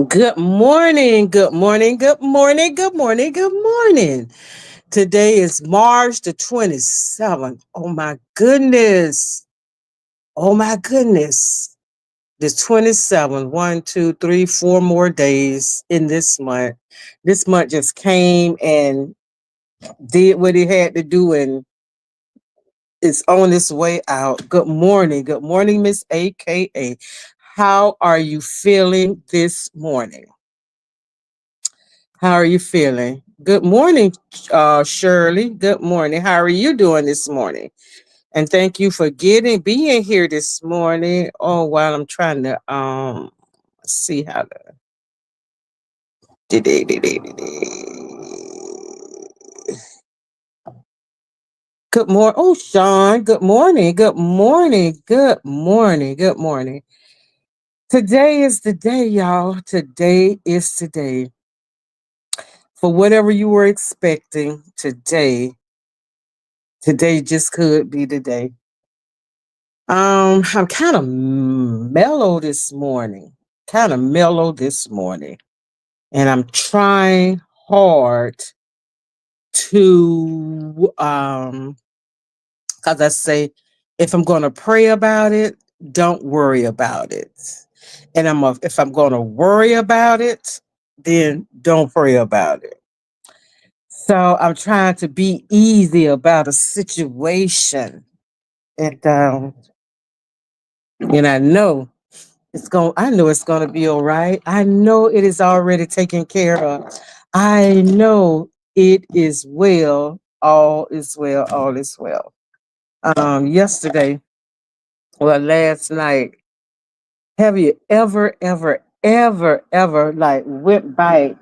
Good morning, good morning, good morning, good morning, good morning. Today is March the 27th. Oh my goodness. Oh my goodness. The 27th, 4 more days in this month. This month just came and did what it had to do and it's on its way out. Good morning. Good morning, Miss AKA. How are you feeling this morning? How are you feeling? Good morning, Shirley. Good morning. How are you doing this morning? And thank you for being here this morning. Oh, while I'm trying to see how to. Good morning. Oh, Sean. Good morning. Good morning. Good morning. Good morning. Today is the day, y'all. Today is today. For whatever you were expecting today just could be the day. I'm kind of mellow this morning. Kind of mellow this morning. And I'm trying hard to cuz I say if I'm going to pray about it, don't worry about it. And if I'm going to worry about it, then don't pray about it. So I'm trying to be easy about a situation. And and I know it's gonna be all right. I know it is already taken care of. I know it is well. All is well. All is well. Yesterday, well, last night, have you ever like went back?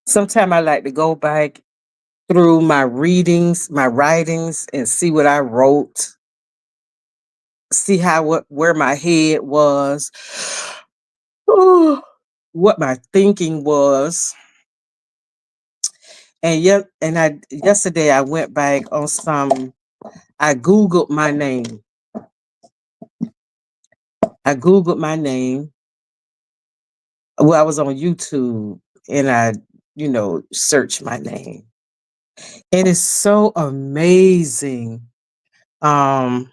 Sometime I like to go back through my readings, my writings, and see what I wrote, see where my head was, what my thinking was. And yesterday I went back on I Googled my name. I Googled my name. Well, I was on YouTube and I searched my name. It is so amazing um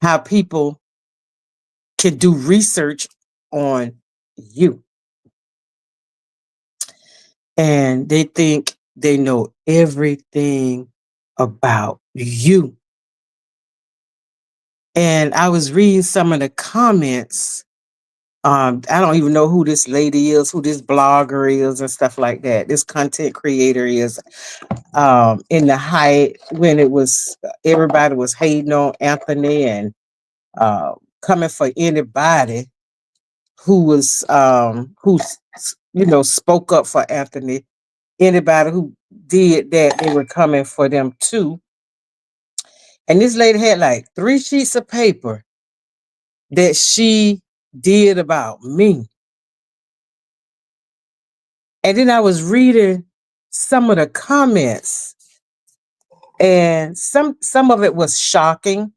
how people can do research on you and they think they know everything about you. And I was reading some of the comments. I don't even know who this lady is, who this blogger is, and stuff like that. This content creator is in the height when it was everybody was hating on Anthony and coming for anybody who spoke up for Anthony. Anybody who did that, they were coming for them too. And this lady had like 3 sheets of paper that she did about me. And then I was reading some of the comments, and some of it was shocking,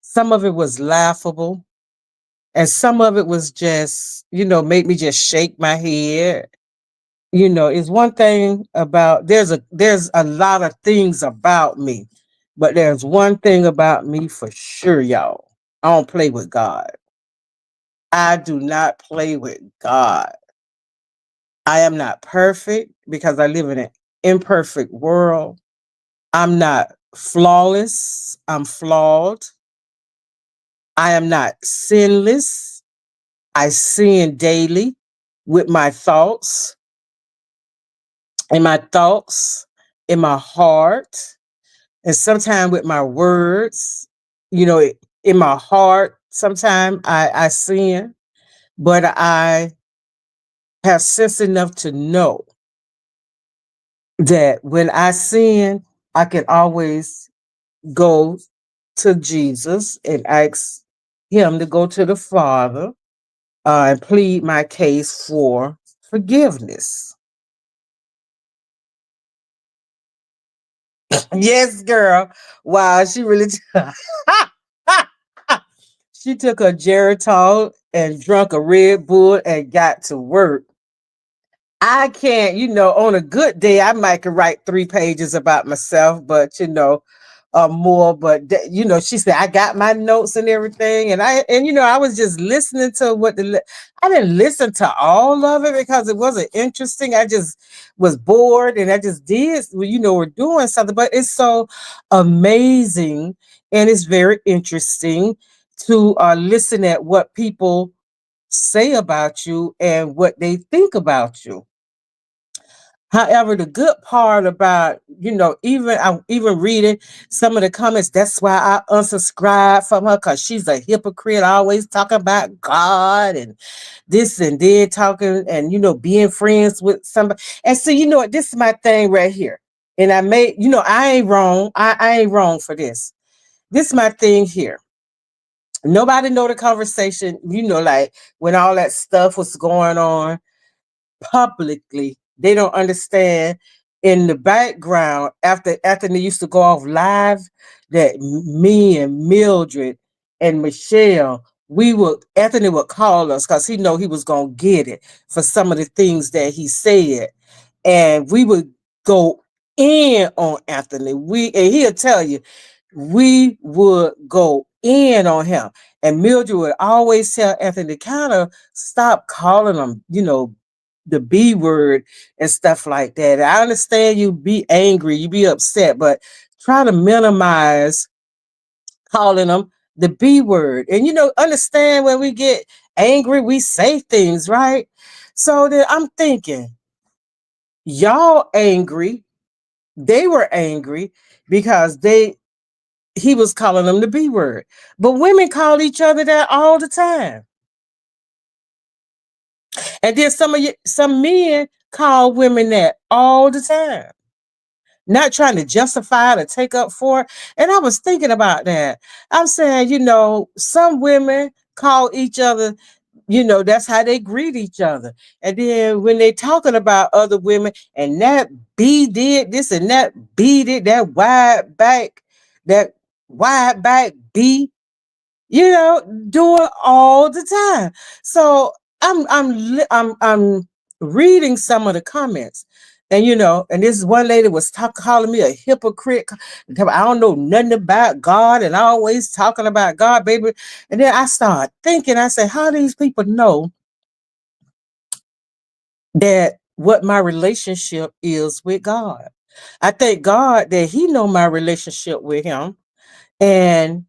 some of it was laughable, and some of it was just, made me just shake my head. It's one thing about there's a lot of things about me, but there's one thing about me for sure, y'all. I don't play with God. I do not play with God. I am not perfect because I live in an imperfect world. I'm not flawless. I'm flawed. I am not sinless. I sin daily with my thoughts, in my thoughts, in my heart, and sometimes with my words. In my heart, sometimes I sin, but I have sense enough to know that when I sin, I can always go to Jesus and ask him to go to the Father and plead my case for forgiveness. Yes, girl. Wow, she really She took a Geritol and drunk a Red Bull and got to work. I can't, on a good day, I might could write 3 pages about myself, but more. But she said I got my notes and everything, and I was just listening to I didn't listen to all of it because it wasn't interesting. I just was bored, and I just did, we're doing something. But it's so amazing, and it's very interesting to listen at what people say about you and what they think about you. However, the good part about, even I'm even reading some of the comments, that's why I unsubscribed from her, because she's a hypocrite, always talking about God and this and then talking and being friends with somebody. And so what, this is my thing right here. And I made, I ain't wrong. I ain't wrong for this. This is my thing here. Nobody know the conversation, like when all that stuff was going on publicly. They don't understand in the background after they used to go off live that me and Mildred and Michelle, we would Anthony would call us because he know he was gonna get it for some of the things that he said. And we would go in on Anthony. And he'll tell you, we would go in on him. And Mildred would always tell Anthony kind of stop calling him, the B word and stuff like that. I understand you be angry, you be upset, but try to minimize calling them the B word. And understand when we get angry, we say things, right? So then I'm thinking, y'all angry, they were angry because he was calling them the B word. But women call each other that all the time. And then some men call women that all the time, not trying to justify it or take up for it. And I was thinking about that. I'm saying, some women call each other, that's how they greet each other. And then when they talking about other women and that B did this and that B did that wide back B, do it all the time. So I'm reading some of the comments, and and this one lady was calling me a hypocrite. I don't know nothing about God, and I always talking about God, baby. And then I started thinking, I said, how these people know that what my relationship is with God? I thank God that He know my relationship with Him, and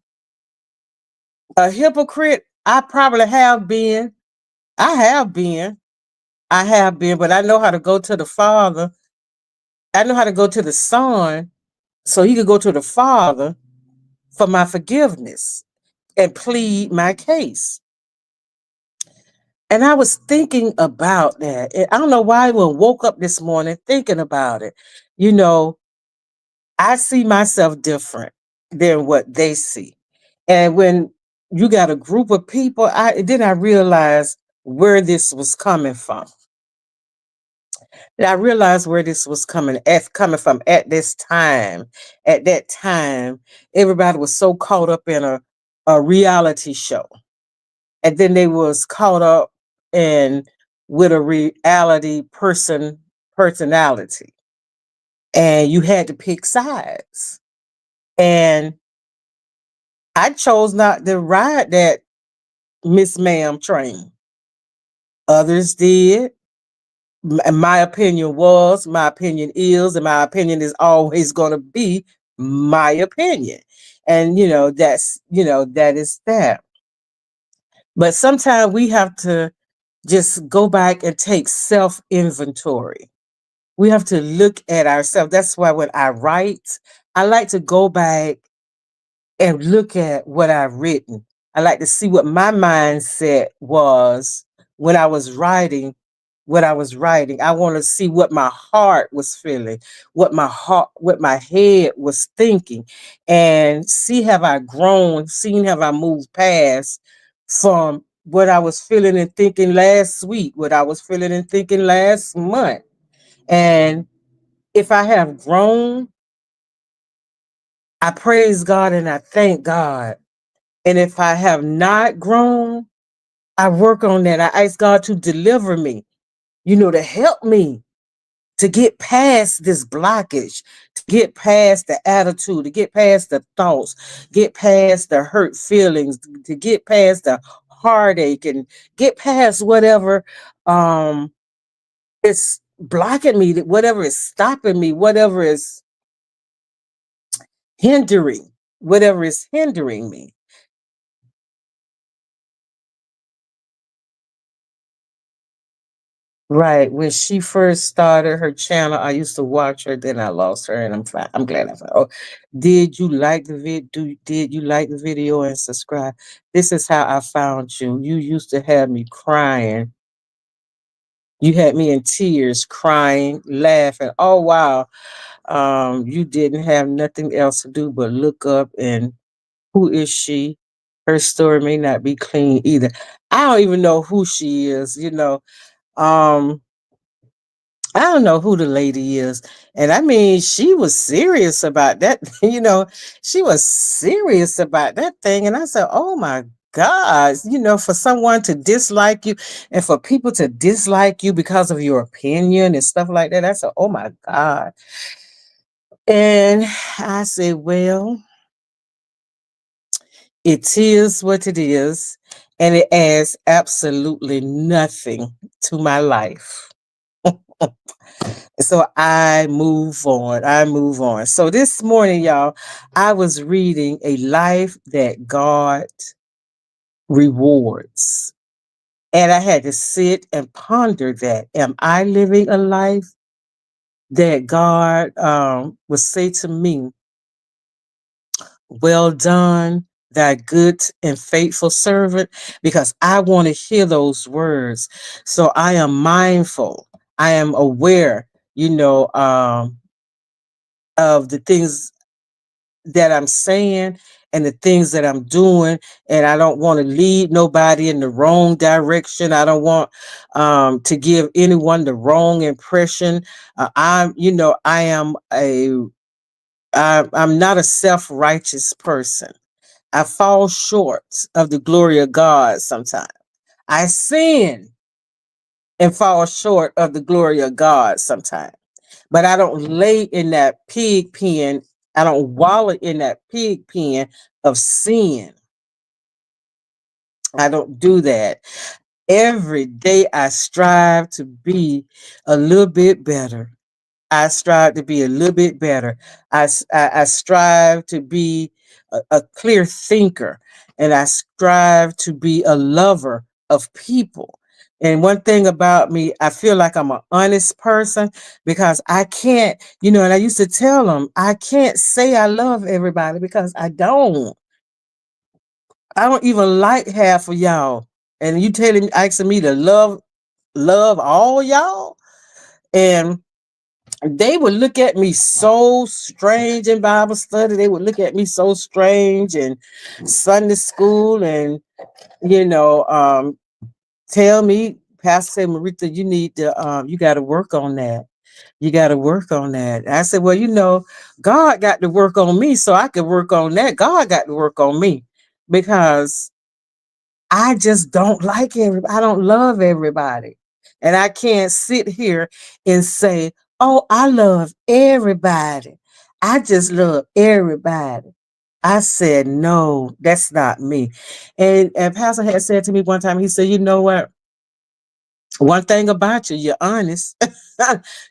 a hypocrite, I probably have been. I have been. I have been, but I know how to go to the Father. I know how to go to the Son so He could go to the Father for my forgiveness and plead my case. And I was thinking about that. And I don't know why I woke up this morning thinking about it. You know, I see myself different than what they see. And when you got a group of people, I realized where this was coming from. And I realized where this was coming from at this time. At that time, everybody was so caught up in a reality show. And then they was caught up in with a reality personality. And you had to pick sides. And I chose not to ride that Miss Ma'am train. Others did. My opinion was, my opinion is, and my opinion is always going to be my opinion. And, that is that. But sometimes we have to just go back and take self inventory. We have to look at ourselves. That's why when I write, I like to go back and look at what I've written. I like to see what my mindset was when I was writing what I was writing. I want to see what my heart was feeling, what my head was thinking, and see have I grown, seen have I moved past from what I was feeling and thinking last week, what I was feeling and thinking last month. And if I have grown, I praise God and I thank God And if I have not grown, I work on that. I ask God to deliver me, to help me to get past this blockage, to get past the attitude, to get past the thoughts, get past the hurt feelings, to get past the heartache, and get past whatever is blocking me, whatever is stopping me, hindering, whatever is hindering me. Right. When she first started her channel, I used to watch her, then I lost her, and I'm fine. I'm glad I found. Oh, did you like the did you like the video and subscribe? This is how I found you. You used to have me crying. You had me in tears, crying, laughing. Oh wow. You didn't have nothing else to do but look up and who is she? Her story may not be clean either. I don't even know who she is. Um I don't know who the lady is. And I mean, she was serious about that. She was serious about that thing. And I said, oh my God, for someone to dislike you and for people to dislike you because of your opinion and stuff like that. I said, oh my God. And I said, well, it is what it is. And it adds absolutely nothing to my life. So I move on. I move on. So this morning, y'all, I was reading A Life That God Rewards. And I had to sit and ponder that. Am I living a life that God would say to me, well done, thy good and faithful servant? Because I want to hear those words. So I am mindful. I am aware, of the things that I'm saying and the things that I'm doing. And I don't want to lead nobody in the wrong direction. I don't want to give anyone the wrong impression. I am I'm not a self-righteous person. I fall short of the glory of God sometimes. I sin and fall short of the glory of God sometimes. But I don't lay in that pig pen. I don't wallow in that pig pen of sin. I don't do that. Every day I strive to be a little bit better. I strive to be a little bit better. I strive to be a clear thinker, and I strive to be a lover of people. And one thing about me, I feel like I'm an honest person because I can't, and I used to tell them, I can't say I love everybody because I don't. I don't even like half of y'all. And you asking me to love all y'all? And they would look at me so strange in Bible study. They would look at me so strange in Sunday school and, you know, um, tell me, Pastor said, Marita, you got to work on that. You got to work on that. I said, well, God got to work on me so I could work on that. God got to work on me because I just don't like everybody. I don't love everybody. And I can't sit here and say, oh, I love everybody. I just love everybody. I said, no, that's not me. And Pastor had said to me one time, he said, you know what? One thing about you, you're honest.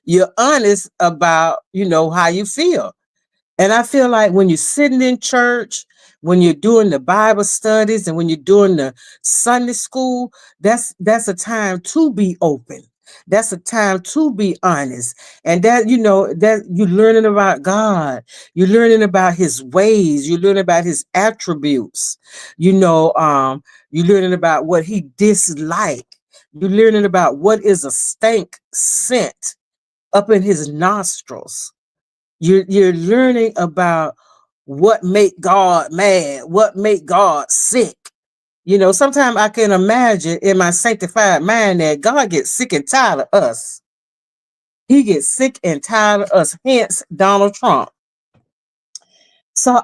You're honest about, how you feel. And I feel like when you're sitting in church, when you're doing the Bible studies and when you're doing the Sunday school, that's a time to be open. That's a time to be honest. And that you're learning about God. You're learning about his ways. You're learning about his attributes. You're learning about what he disliked. You're learning about what is a stank scent up in his nostrils. You're learning about what make God mad, what make God sick. Sometimes I can imagine in my sanctified mind that God gets sick and tired of us. He gets sick and tired of us, hence Donald Trump. So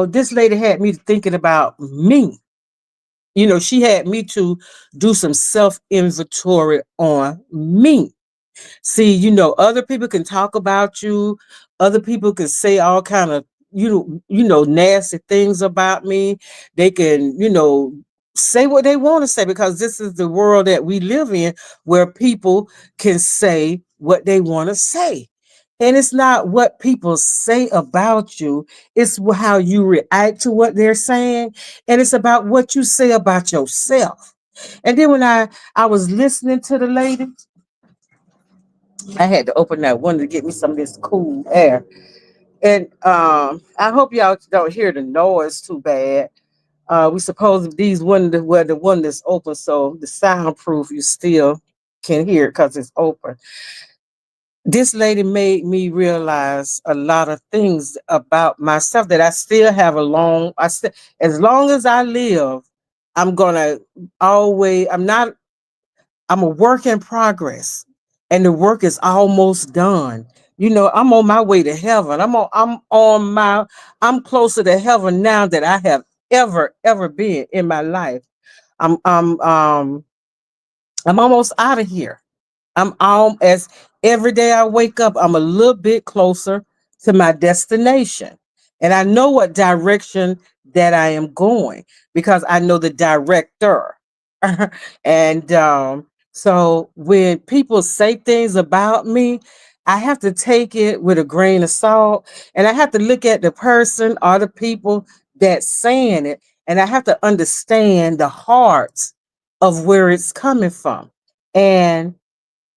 this lady had me thinking about me. She had me to do some self inventory on me. See, other people can talk about you. Other people can say all kind of, nasty things about me. They can, say what they want to say, because this is the world that we live in, where people can say what they want to say. And it's not what people say about you, it's how you react to what they're saying. And it's about what you say about yourself. And then when I was listening to the lady, I had to open that window to get me some of this cool air. And I hope y'all don't hear the noise too bad. We suppose these windows where the windows open, so the soundproof you still can hear it because it's open. This lady made me realize a lot of things about myself that I still have as long as I live, I'm gonna always. I'm a work in progress, and the work is almost done. I'm on my way to heaven. I'm closer to heaven now than I have ever been in my life. I'm I'm um I'm almost out of here. As every day I wake up, I'm a little bit closer to my destination. And I know what direction that I am going, because I know the director. And so when people say things about me, I have to take it with a grain of salt, and I have to look at the person or the people that's saying it, and I have to understand the heart of where it's coming from. And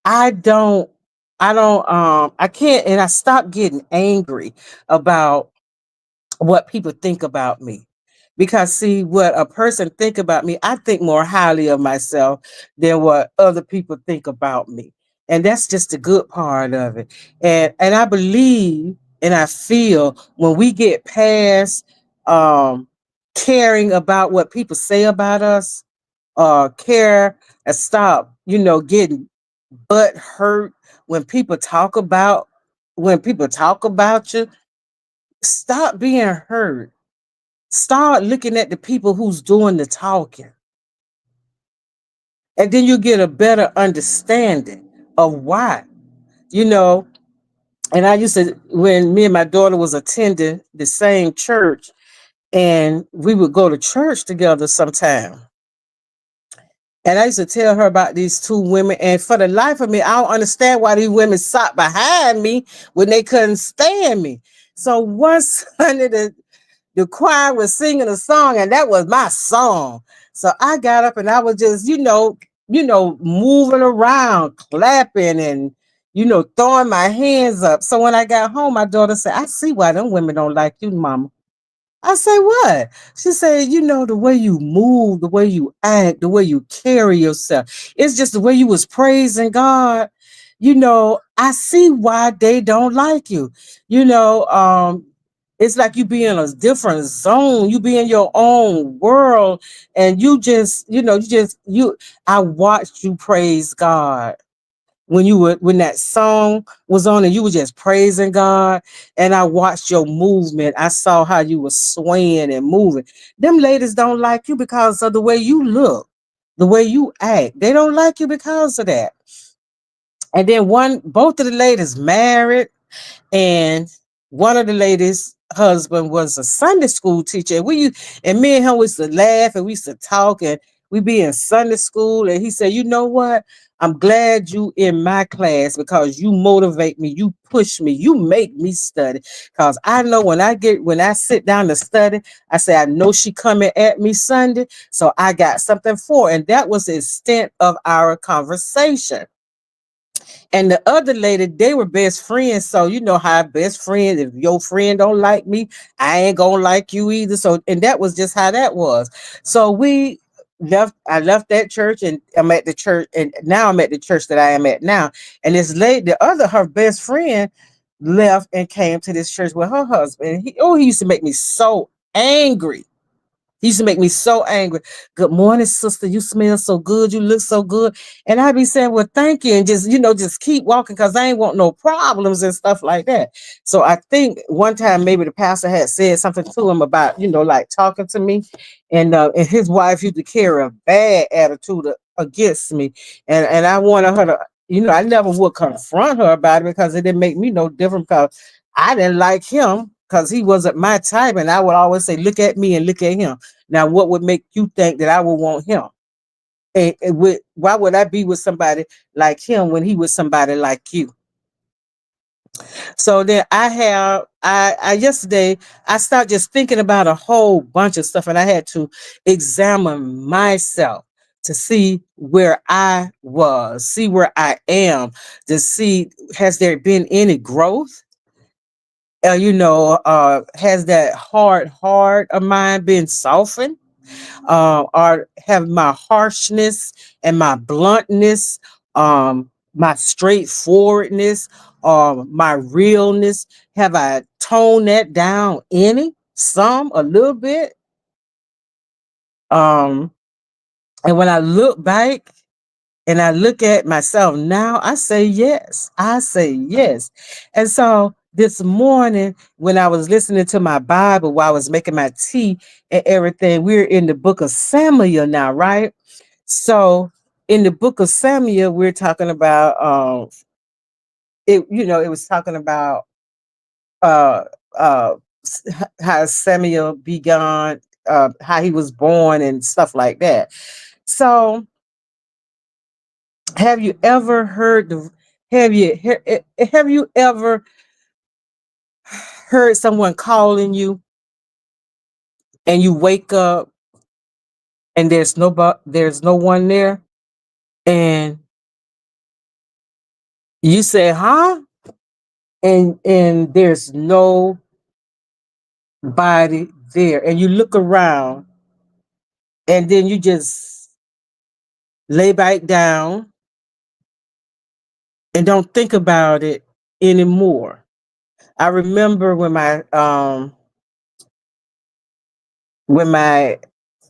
I don't, I can't, and I stopped getting angry about what people think about me. Because see, what a person think about me, I think more highly of myself than what other people think about me. And that's just the good part of it. And I believe and I feel when we get past um caring about what people say about us, care and stop, getting butt hurt when people talk about you. Stop being hurt. Start looking at the people who's doing the talking, and then you get a better understanding of why. you know and I used to, when me and my daughter was attending the same church, and we would go to church together sometime. And I used to tell her about these two women, and for the life of me, I don't understand why these women sat behind me when they couldn't stand me. So one Sunday, the choir was singing a song, and that was my song. So I got up and I was just, moving around, clapping, and throwing my hands up. So when I got home, my daughter said, "I see why them women don't like you, Mama." I say, "What?" She said, "The way you move, the way you act, the way you carry yourself. It's just the way you was praising God. I see why they don't like you. You know, um, it's like you be in a different zone. You be in your own world, and you just, I watched you praise God when that song was on and you were just praising God, and I watched your movement. I saw how you were swaying and moving. Them ladies don't like you because of the way you look, the way you act. They don't like you because of that." And then both of the ladies married, and one of the ladies' husband was a Sunday school teacher. And me and him used to laugh, and we used to talk, and we be in Sunday school. And he said, "You know what? I'm glad you in my class, because you motivate me, you push me, you make me study. Because I know when I sit down to study, I say, I know she coming at me Sunday, so I got something for her." And that was the extent of our conversation. And the other lady, they were best friends. So you know how best friends, if your friend don't like me, I ain't gonna like you either. So, and that was just how that was. So I left that church, and I'm at the church, and now I'm at the church that I am at now. And this lady, her best friend, left and came to this church with her husband. He used to make me so angry. He used to make me so angry. Good morning, sister. You smell so good. You look so good. And I'd be saying, well, thank you. And just, just keep walking because I ain't want no problems and stuff like that. So I think one time maybe the pastor had said something to him about, like talking to me. And his wife used to carry a bad attitude against me. And I wanted her to, I never would confront her about it because it didn't make me no different because I didn't like him because he wasn't my type. And I would always say, look at me and look at him. Now, what would make you think that I would want him? Why would I be with somebody like him when he was somebody like you? So then I yesterday I started just thinking about a whole bunch of stuff, and I had to examine myself to see where I was, see where I am, to see has there been any growth? Has that hard heart of mine been softened? Or have my harshness and my bluntness, my straightforwardness, my realness, have I toned that down any? Some, a little bit. Um, and when I look back and I look at myself now, I say yes. I say yes. And so this morning, when I was listening to my Bible while I was making my tea and everything, we're in the book of Samuel now, right? So in the book of Samuel, we're talking about it was talking about uh uh how Samuel began, how he was born and stuff like that. So have you ever heard the have you ever heard someone calling you and you wake up and there's no one there and you say, huh? And there's nobody there. And you look around and then you just lay back down and don't think about it anymore. I remember when my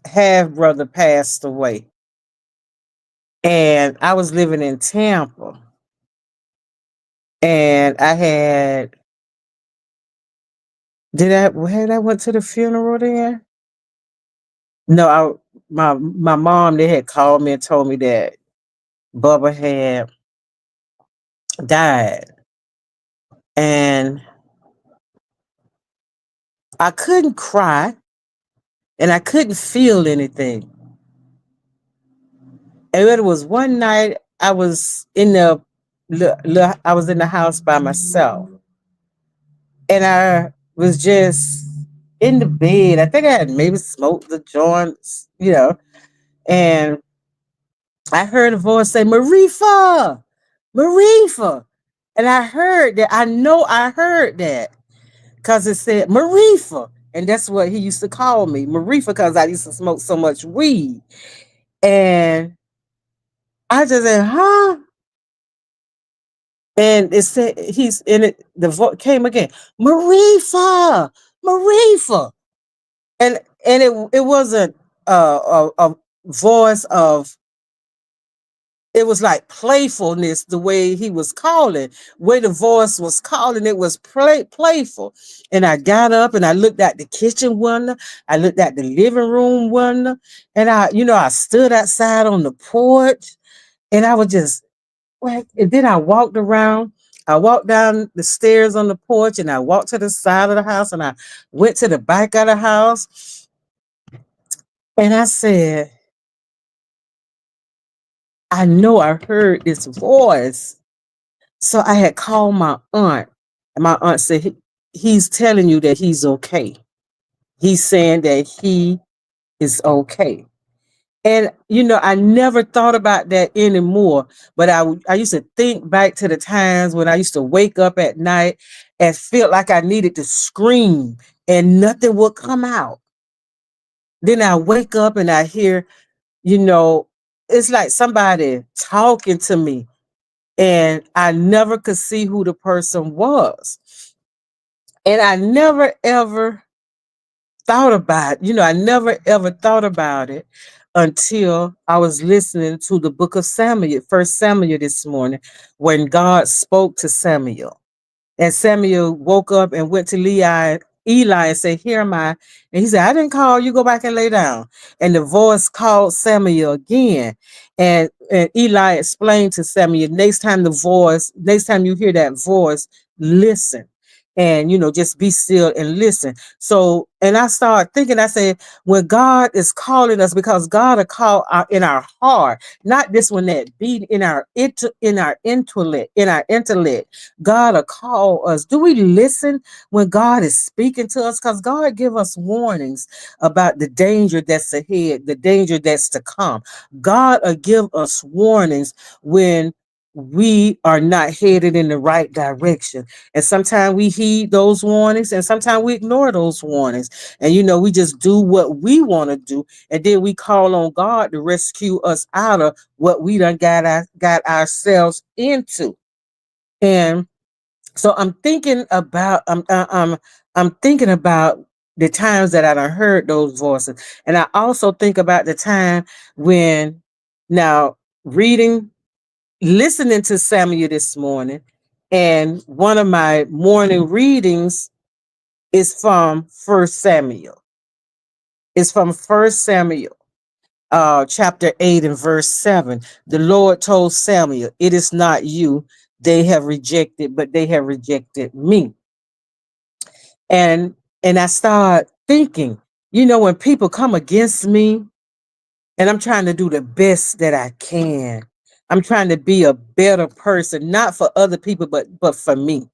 half brother passed away and I was living in Tampa and I had I went to the funeral there? No, my mom, they had called me and told me that Bubba had died. And I couldn't cry and I couldn't feel anything. And it was one night I was in I was in the house by myself and I was just in the bed. I think I had maybe smoked the joints, and I heard a voice say, Marifa, Marifa. And I heard that. I know I heard that because it said Marifa. And that's what he used to call me, Marifa, because I used to smoke so much weed. And I just said, huh? And it said, he's in it. The voice came again, Marifa, Marifa. And it wasn't a voice of, it was like playfulness the way he was calling, way the voice was calling, it was playful. And I got up and I looked at the kitchen window, I looked at the living room window, and I stood outside on the porch and I was just like, and then I walked around. I walked down the stairs on the porch and I walked to the side of the house and I went to the back of the house and I said, I know I heard this voice. So I had called my aunt, and my aunt said, he's telling you that he's okay. He's saying that he is okay. And, I never thought about that anymore. But I used to think back to the times when I used to wake up at night and feel like I needed to scream and nothing would come out. Then I wake up and I hear, you know, it's like somebody talking to me and I never could see who the person was. And I never ever thought about, I never ever thought about it until I was listening to the book of Samuel, First Samuel this morning, when God spoke to Samuel. And Samuel woke up and went to Eli and said, "Here am I." And he said, "I didn't call you, go back and lay down." And the voice called Samuel again. And Eli explained to Samuel, next time you hear that voice, listen. And just be still and listen. So, and I started thinking, I said, when God is calling us, because God will call in our heart, not this one that beat in our intellect. God will call us. Do we listen when God is speaking to us? Because God give us warnings about the danger that's ahead, the danger that's to come. God will give us warnings when we are not headed in the right direction. And sometimes we heed those warnings and sometimes we ignore those warnings. And we just do what we want to do. And then we call on God to rescue us out of what we done got ourselves into. And so I'm thinking about the times that I done heard those voices. And I also think about the time when now reading, listening to Samuel this morning, and one of my morning readings is from First Samuel. It's from First Samuel, chapter 8 and verse 7. The Lord told Samuel, "It is not you they have rejected, but they have rejected me." And I start thinking, when people come against me, and I'm trying to do the best that I can. I'm trying to be a better person, not for other people, but for me.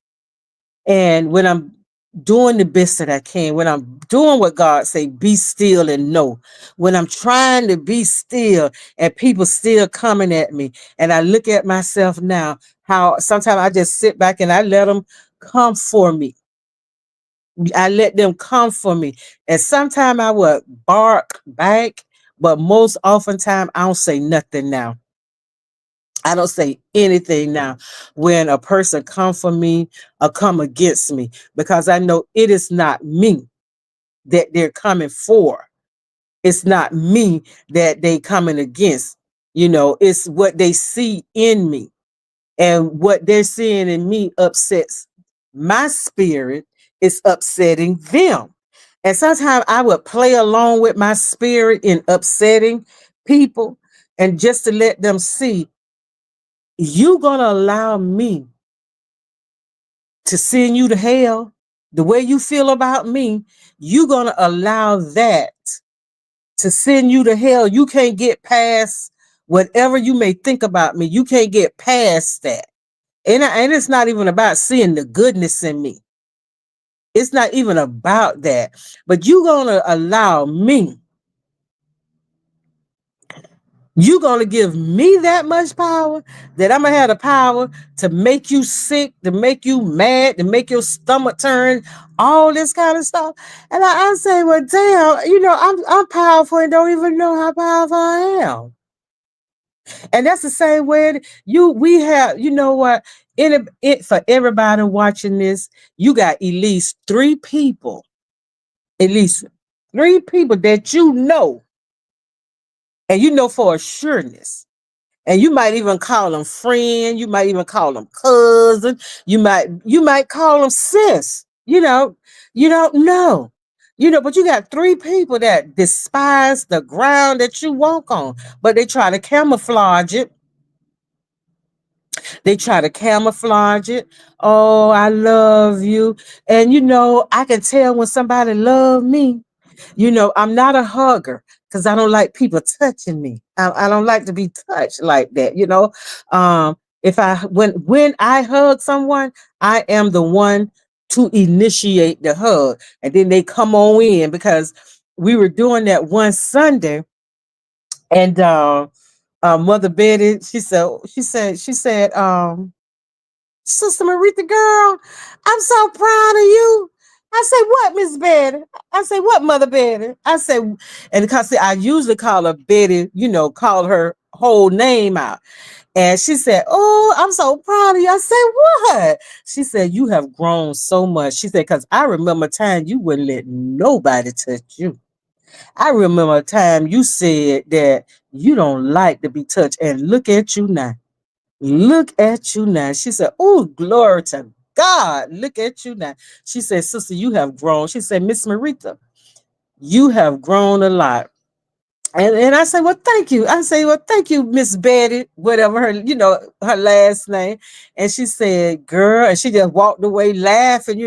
And when I'm doing the best that I can, when I'm doing what God say, be still and know. When I'm trying to be still and people still coming at me, and I look at myself now, how sometimes I just sit back and I let them come for me. I let them come for me. And sometimes I would bark back, but most often time I don't say nothing now. I don't say anything now when a person come for me or come against me, because I know it is not me that they're coming for. It's not me that they coming against. It's what they see in me. And what they're seeing in me upsets my spirit. It's upsetting them. And sometimes I would play along with my spirit in upsetting people, and just to let them see, you gonna allow me to send you to hell the way you feel about me. You gonna allow that to send you to hell. You can't get past whatever you may think about me. You can't get past that. And it's not even about seeing the goodness in me. It's not even about that. But you're going to allow me, you're going to give me that much power, that I'm going to have the power to make you sick, to make you mad, to make your stomach turn, all this kind of stuff. And I say, well, damn, I'm powerful and don't even know how powerful I am. And that's the same way we have, what, for everybody watching this, you got at least three people that and for a sureness. And you might even call them friend, you might even call them cousin, you might call them sis, you don't know. But you got three people that despise the ground that you walk on, but they try to camouflage it. They try to camouflage it. Oh, I love you. And I can tell when somebody love me. I'm not a hugger because I don't like people touching me. I don't like to be touched like that. If when I hug someone, I am the one to initiate the hug, and then they come on in, because we were doing that one Sunday, and Mother Betty, she said, Sister Maritha, girl, I'm so proud of you. I say, what, Miss Betty? I say, what, Mother Betty? I say, and because I usually call her Betty, call her whole name out. And she said, "Oh, I'm so proud of you." I said, "What?" She said, "You have grown so much." She said, "Because I remember a time you wouldn't let nobody touch you. I remember a time you said that you don't like to be touched. And look at you now. Look at you now." She said, "Oh, glory to God. Look at you now." She said, "Sister, you have grown." She said, "Miss Marita, you have grown a lot." And I say, "Well, thank you." I say, "Well, thank you, Miss Betty," whatever her, her last name. And she said, "Girl," and she just walked away laughing,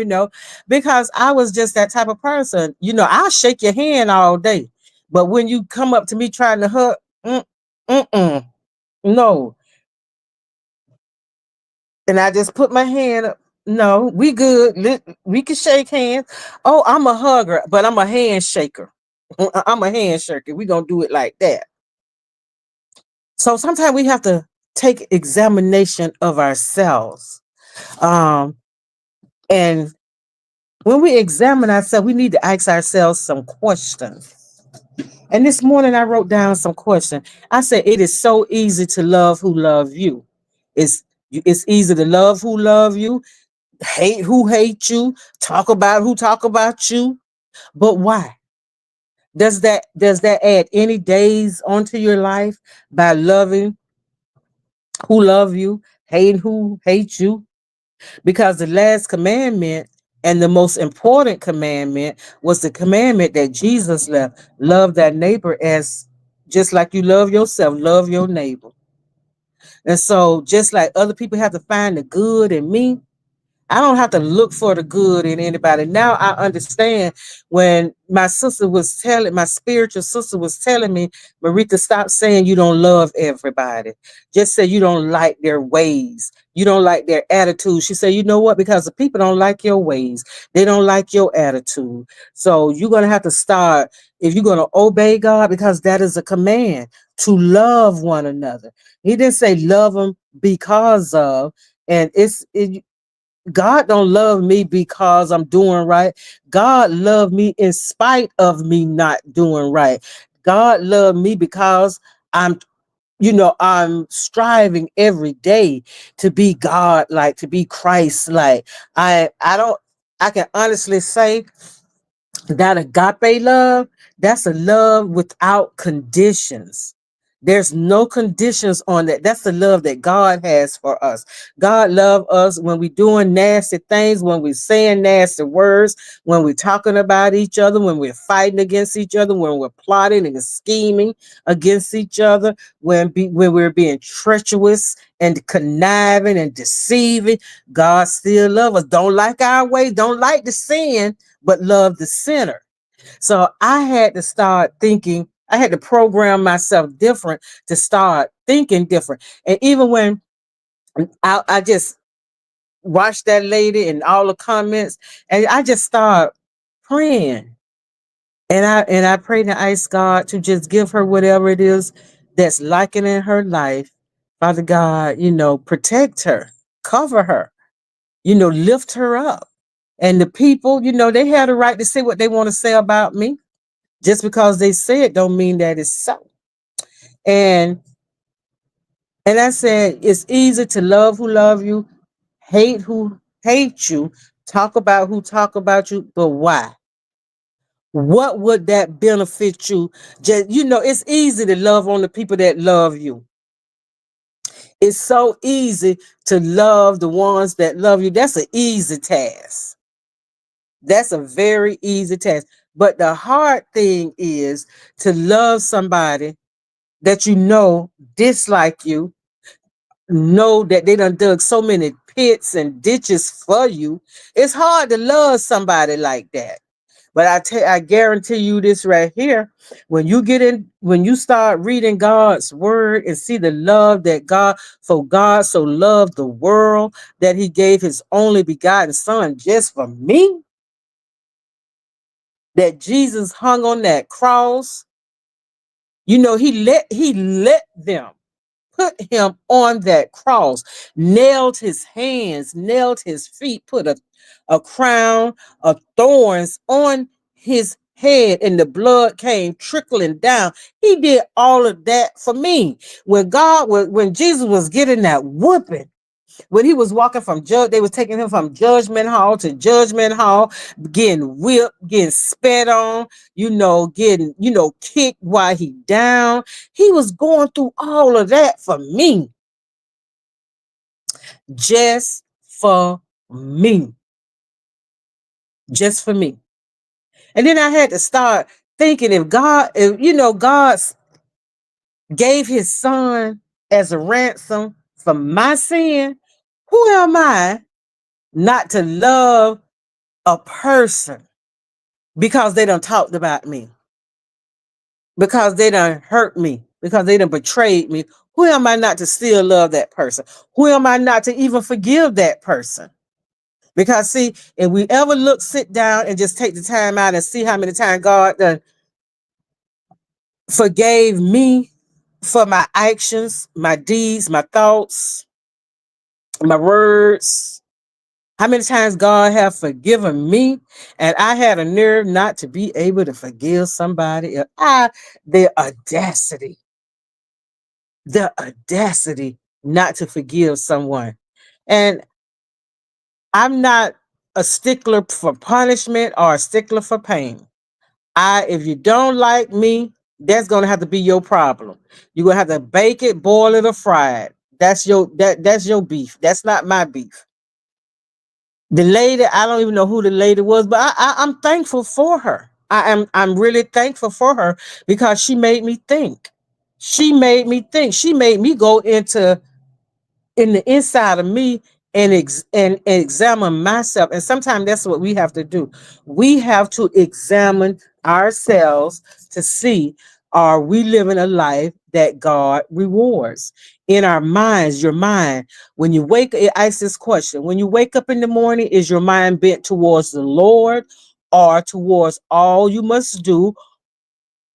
because I was just that type of person. I'll shake your hand all day. But when you come up to me trying to hug, mm-mm, no. And I just put my hand up. No, we good. We can shake hands. Oh, I'm a hugger, but I'm a handshaker. I'm a handshaker. We gonna do it like that. So sometimes we have to take examination of ourselves. Um, and when we examine ourselves, we need to ask ourselves some questions. And this morning I wrote down some questions. I said, it is so easy to love who love you. It's it's easy to love who love you, hate who hate you, talk about who talk about you. But why? Does that add any days onto your life by loving who love you, hating who hate you? Because the last commandment and the most important commandment was the commandment that Jesus left. Love thy neighbor as just like you love yourself, love your neighbor. And so just like other people have to find the good in me, I don't have to look for the good in anybody. Now I understand when my spiritual sister was telling me, "Marita, stop saying you don't love everybody. Just say you don't like their ways. You don't like their attitude." She said, "You know what? Because the people don't like your ways. They don't like your attitude. So you're going to have to start, if you're going to obey God, because that is a command to love one another." He didn't say love them because of, and God don't love me because I'm doing right. God loved me in spite of me not doing right. God loved me because I'm, I'm striving every day to be God like, to be Christ like. I don't I can honestly say that agape love, that's a love without conditions. There's no conditions on that. That's the love that God has for us. God love us when we're doing nasty things, when we're saying nasty words, when we're talking about each other, when we're fighting against each other, when we're plotting and scheming against each other, when we're being treacherous and conniving and deceiving. God still love us. Don't like our ways, don't like the sin, but love the sinner. So I had to start thinking, I had to program myself different to start thinking different. And even when I just watched that lady and all the comments, and I just started praying. And I prayed and asked God to just give her whatever it is that's lacking in her life. Father God, protect her, cover her, lift her up. And the people, they had a right to say what they want to say about me. Just because they say it don't mean that it's so. And and I said, it's easy to love who love you, hate who hate you, talk about who talk about you, but why? What would that benefit you? Just, it's easy to love on the people that love you. It's so easy to love the ones that love you. That's an easy task. That's a very easy task. But the hard thing is to love somebody that dislike you, know that they done dug so many pits and ditches for you. It's hard to love somebody like that. But I guarantee you this right here. When you start reading God's word and see the love that for God so loved the world that he gave his only begotten son just for me, that Jesus hung on that cross. He let them put him on that cross, nailed his hands, nailed his feet, put a crown of thorns on his head and the blood came trickling down. He did all of that for me. When Jesus was getting that whooping, when he was walking from they was taking him from judgment hall to judgment hall, getting whipped, getting spat on, getting, kicked while he down. He was going through all of that for me, just for me, just for me. And then I had to start thinking, God gave his son as a ransom for my sin, who am I not to love a person because they done talked about me, because they done hurt me, because they done betrayed me? Who am I not to still love that person? Who am I not to even forgive that person? Because see, if we ever sit down and just take the time out and see how many times God done forgave me for my actions, my deeds, my thoughts, my words, how many times God have forgiven me, and I had a nerve not to be able to forgive somebody else. The audacity not to forgive someone. And I'm not a stickler for punishment or a stickler for pain. If you don't like me, that's gonna have to be your problem. You're gonna have to bake it, boil it, or fry it. That's your beef. That's not my beef. The lady, I don't even know who the lady was, but I'm thankful for her. I'm really thankful for her because she made me think. She made me think. She made me go in the inside of me and examine myself. And sometimes that's what we have to do. We have to examine ourselves to see, are we living a life that God rewards? In our minds, your mind, when you I ask this question: when you wake up in the morning, is your mind bent towards the Lord or towards all you must do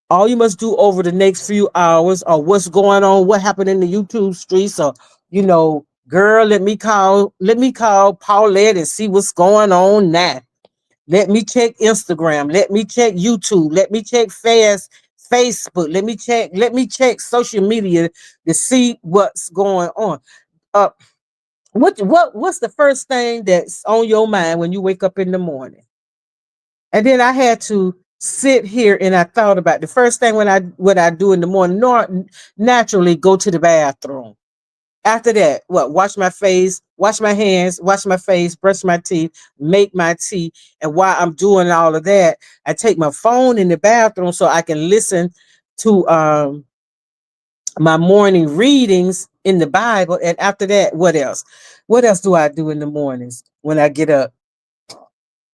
over the next few hours, or what's going on, what happened in the YouTube streets, or girl, let me call Paulette and see what's going on now. Let me check Instagram, let me check YouTube, let me check Facebook, let me check social media to see what's going on. Uh what's the first thing that's on your mind when you wake up in the morning? And then I had to sit here and I thought about the first thing what I do in the morning. Naturally, go to the bathroom. After that, wash my face, wash my hands, wash my face, brush my teeth, make my tea. And while I'm doing all of that, I take my phone in the bathroom so I can listen to my morning readings in the Bible. And after that, what else? What else do I do in the mornings when I get up?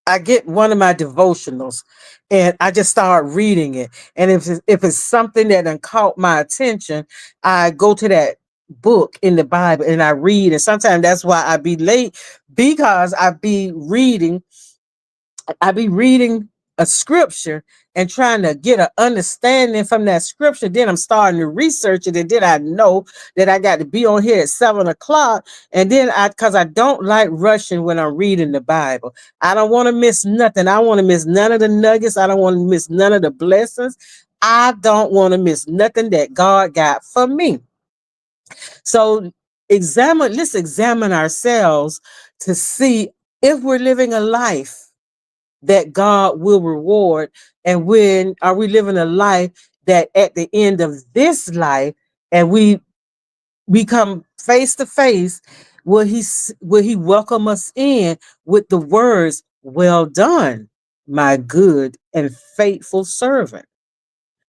I get one of my devotionals and I just start reading it. And if it's something that done caught my attention, I go to that book in the Bible and I read. And sometimes that's why I be late, because I be reading a scripture and trying to get an understanding from that scripture. Then I'm starting to research it, and then I know that I got to be on here at 7 o'clock. And then because I don't like rushing when I'm reading the Bible. I don't want to miss nothing. I want to miss none of the nuggets. I don't want to miss none of the blessings. I don't want to miss nothing that God got for me. So let's examine ourselves to see if we're living a life that God will reward, and when are we living a life that at the end of this life, and we come face to face, will he welcome us in with the words, "Well done, my good and faithful servant.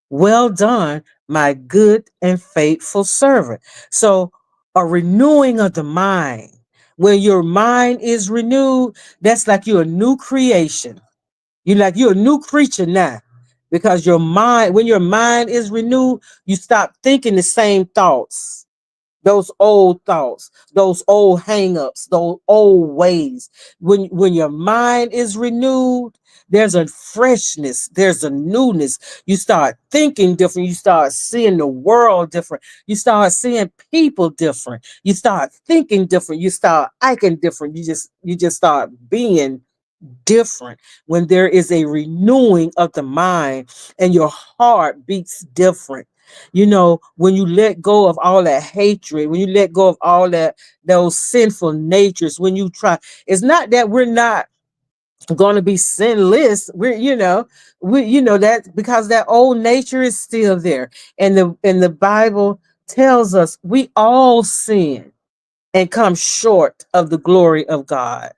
Well done, my good and faithful servant." So a renewing of the mind. When your mind is renewed, that's like you're a new creation. You're a new creature now, because when your mind is renewed, you stop thinking the same thoughts, those old thoughts, those old hangups, those old ways. When your mind is renewed, there's a freshness, there's a newness. You start thinking different. You start seeing the world different. You start seeing people different. You start thinking different. You start acting different. You just start being different, when there is a renewing of the mind and your heart beats different. You know, when you let go of all that hatred, when you let go of all that, those sinful natures, when you try, it's not that we're not going to be sinless. We're, that because that old nature is still there. And the Bible tells us we all sin and come short of the glory of God.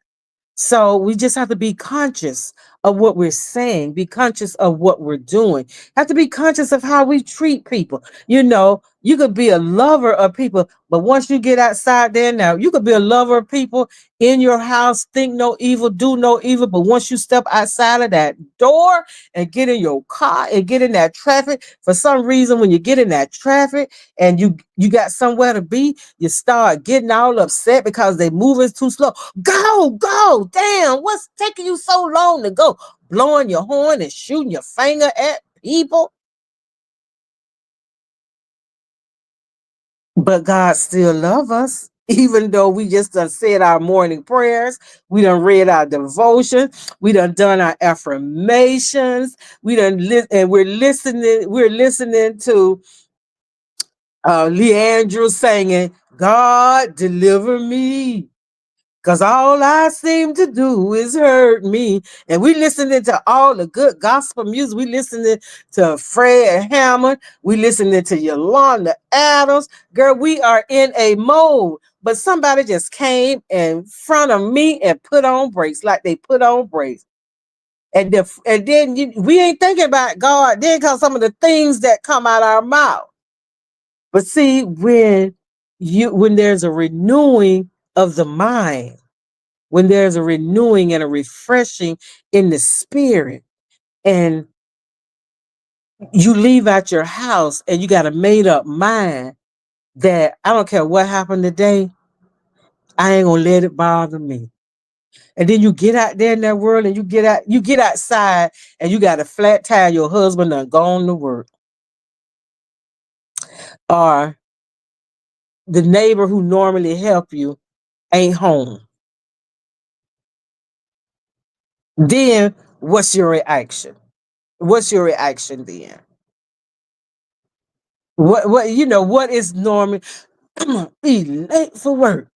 So we just have to be conscious of what we're saying, be conscious of what we're doing, have to be conscious of how we treat people. You know, you could be a lover of people, but once you get outside there now, you could be a lover of people in your house, think no evil, do no evil. But once you step outside of that door and get in your car and get in that traffic, for some reason, when you get in that traffic and you got somewhere to be, you start getting all upset because they moving too slow. Go, go. Damn, what's taking you so long to go? Blowing your horn and shooting your finger at people. But God still love us. Even though we just done said our morning prayers, we done read our devotion, we done our affirmations, we done and we're listening to Leandra singing, God deliver me. Cause all I seem to do is hurt me. And we listening to all the good gospel music. We listening to Fred Hammond. We listening to Yolanda Adams. Girl, we are in a mode. But somebody just came in front of me and put on brakes, like they put on brakes. And then we ain't thinking about God then, because some of the things that come out our mouth. But see, when there's a renewing of the mind, when there's a renewing and a refreshing in the spirit, and you leave out your house and you got a made up mind that I don't care what happened today, I ain't gonna let it bother me. And then you get out there in that world and you get outside and you got a flat tire, your husband done gone to work. Or the neighbor who normally help you ain't home. Then what's your reaction? What's your reaction then? What is normal? I'm gonna be late for work.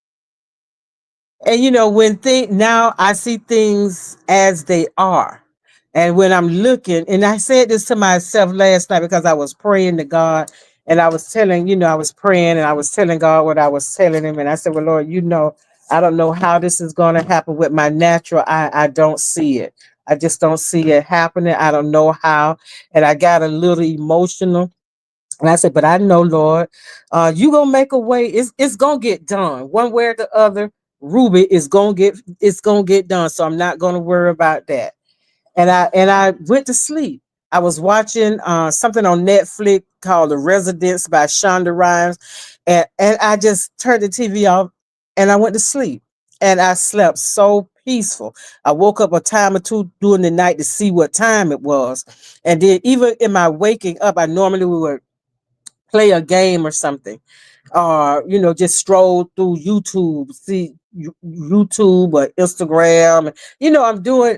And when now I see things as they are. And when I'm looking, and I said this to myself last night because I was praying to God, and I was telling, I was praying and I was telling God what I was telling him. And I said, well, Lord, I don't know how this is going to happen with my natural eye. I don't see it. I just don't see it happening. I don't know how. And I got a little emotional. And I said, but I know, Lord, you gonna make a way. It's gonna get done one way or the other. Ruby is gonna get done. So I'm not gonna worry about that. And I went to sleep. I was watching something on Netflix called The Residence by Shonda Rhimes, and I just turned the TV off and I went to sleep. And I slept so peaceful. I woke up a time or two during the night to see what time it was. And then even in my waking up, I normally would play a game or something, or just stroll through YouTube, see YouTube or Instagram.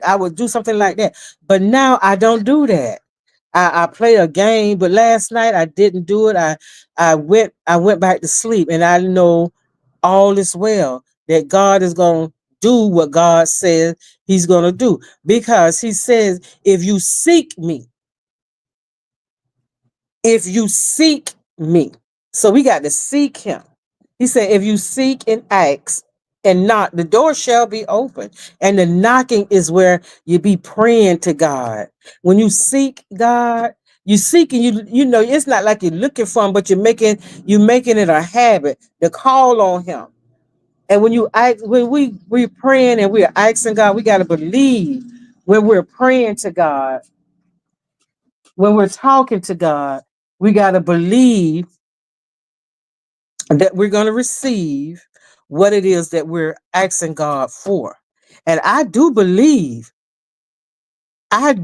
I would do something like that, but now I don't do that. I play a game, but last night I didn't do it. I went back to sleep, and I know all is well, that God is going to do what God says he's going to do, because he says, if you seek me. So we got to seek him. He said, if you seek and ask and knock, the door shall be open. And the knocking is where you be praying to God. When you seek God, you seek, and it's not like you're looking for him, but you're making it a habit to call on him. And when we're praying and we're asking God, we got to believe when we're praying to God, when we're talking to God, we got to believe that we're going to receive what it is that we're asking God for. And I do believe that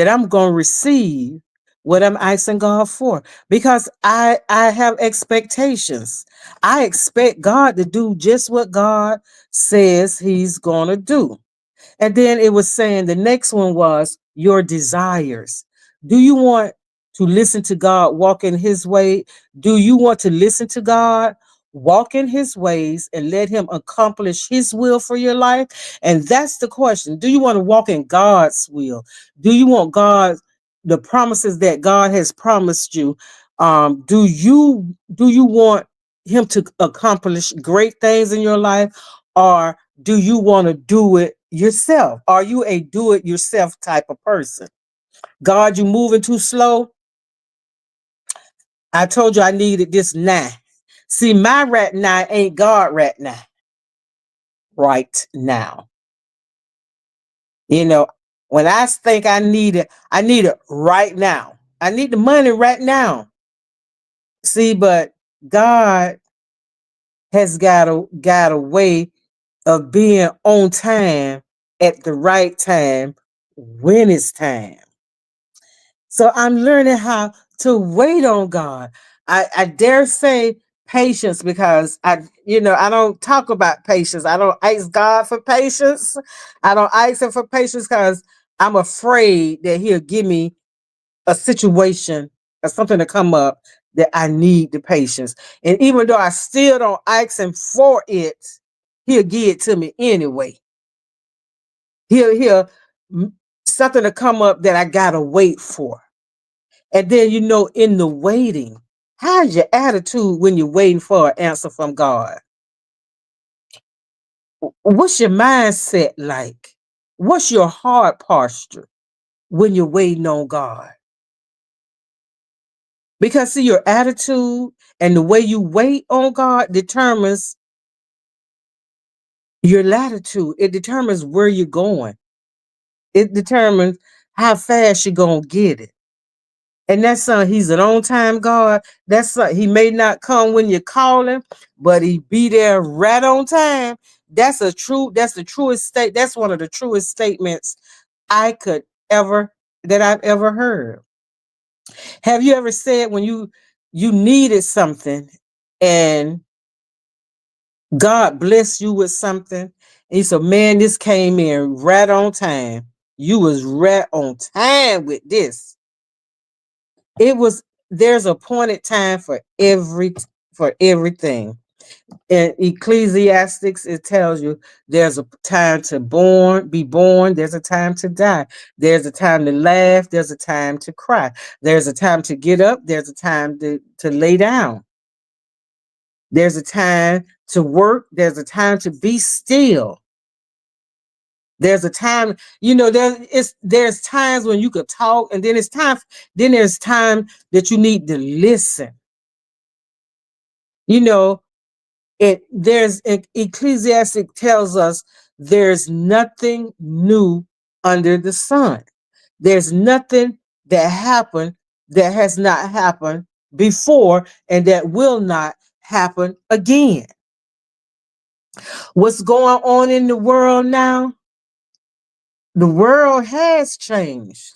I'm going to receive what I'm asking God for, because I have expectations. I expect God to do just what God says he's going to do. And then it was saying the next one was your desires. Do you want to listen to God, walk in his way? Do you want to listen to God, walk in his ways, and let him accomplish his will for your life? And that's the question. Do you want to walk in God's will? Do you want God, the promises that God has promised you? Do you want him to accomplish great things in your life? Or do you want to do it yourself? Are you a do it yourself type of person? God, you moving too slow. I told you I needed this now. See, my right now ain't God right now. Right now. You know, when I think I need it right now. I need the money right now. See, but God has got a way of being on time at the right time when it's time. So I'm learning how to wait on God. I dare say patience because I don't talk about patience. I don't ask God for patience. I don't ask him for patience because I'm afraid that he'll give me a situation or something to come up that I need the patience. And even though I still don't ask him for it, he'll give it to me anyway. He'll something to come up that I gotta wait for. And then, in the waiting, how's your attitude when you're waiting for an answer from God? What's your mindset like? What's your heart posture when you're waiting on God? Because see, your attitude and the way you wait on God determines your latitude. It determines where you're going. It determines how fast you're going to get it. And that's he's an on-time God. That's he may not come when you call him, but he be there right on time. That's the truest state. That's one of the truest statements I could ever that I've ever heard. Have you ever said when you needed something and God bless you with something? And you said, man, this came in right on time. You was right on time with this. It was there's appointed time for everything. In Ecclesiastics, it tells you there's a time to be born, there's a time to die, there's a time to laugh, there's a time to cry, there's a time to get up, there's a time to lay down, there's a time to work, there's a time to be still. There's a time, there's times when you could talk, and then there's time that you need to listen. You know, Ecclesiastic tells us there's nothing new under the sun. There's nothing that happened that has not happened before and that will not happen again. What's going on in the world now? The world has changed.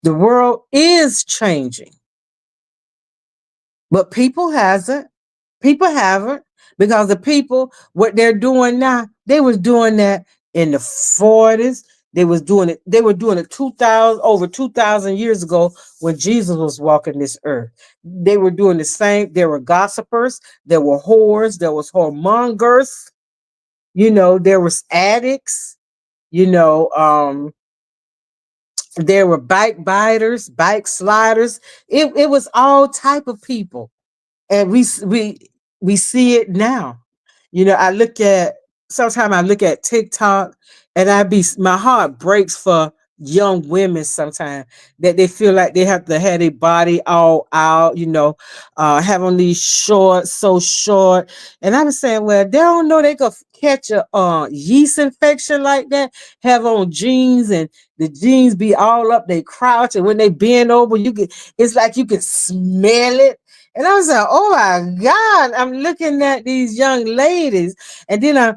The world is changing, but people hasn't. People haven't, because the people, what they're doing now, they was doing that in the 40s. They were doing it over 2,000 years ago when Jesus was walking this earth. They were doing the same. There were gossipers, there were whores, there was whoremongers, there was addicts, you know, there were bike biters, bike sliders. It was all type of people, and we see it now. Sometimes I look at TikTok, and my heart breaks for young women sometimes, that they feel like they have to have their body all out, have on these shorts so short. And I was saying, well, they don't know they could catch a yeast infection like that, have on jeans, and the jeans be all up, they crouch, and when they bend over, it's like you can smell it. And I was like, oh my God, I'm looking at these young ladies. And then I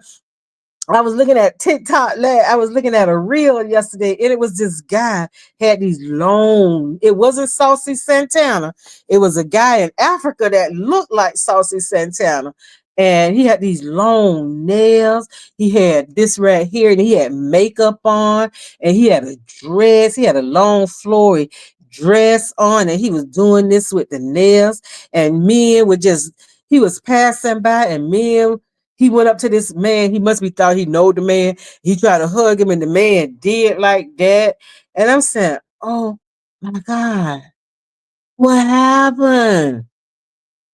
was looking at TikTok. I was looking at a reel yesterday, and it was this guy had these long. It wasn't Saucy Santana. It was a guy in Africa that looked like Saucy Santana, and he had these long nails. He had this right here, and he had makeup on, and he had a dress. He had a long flory dress on, and he was doing this with the nails. And men would just, he was passing by, and men, he went up to this man. He must be thought he know the man. He tried to hug him, and the man did like that. And I'm saying, oh my God, what happened?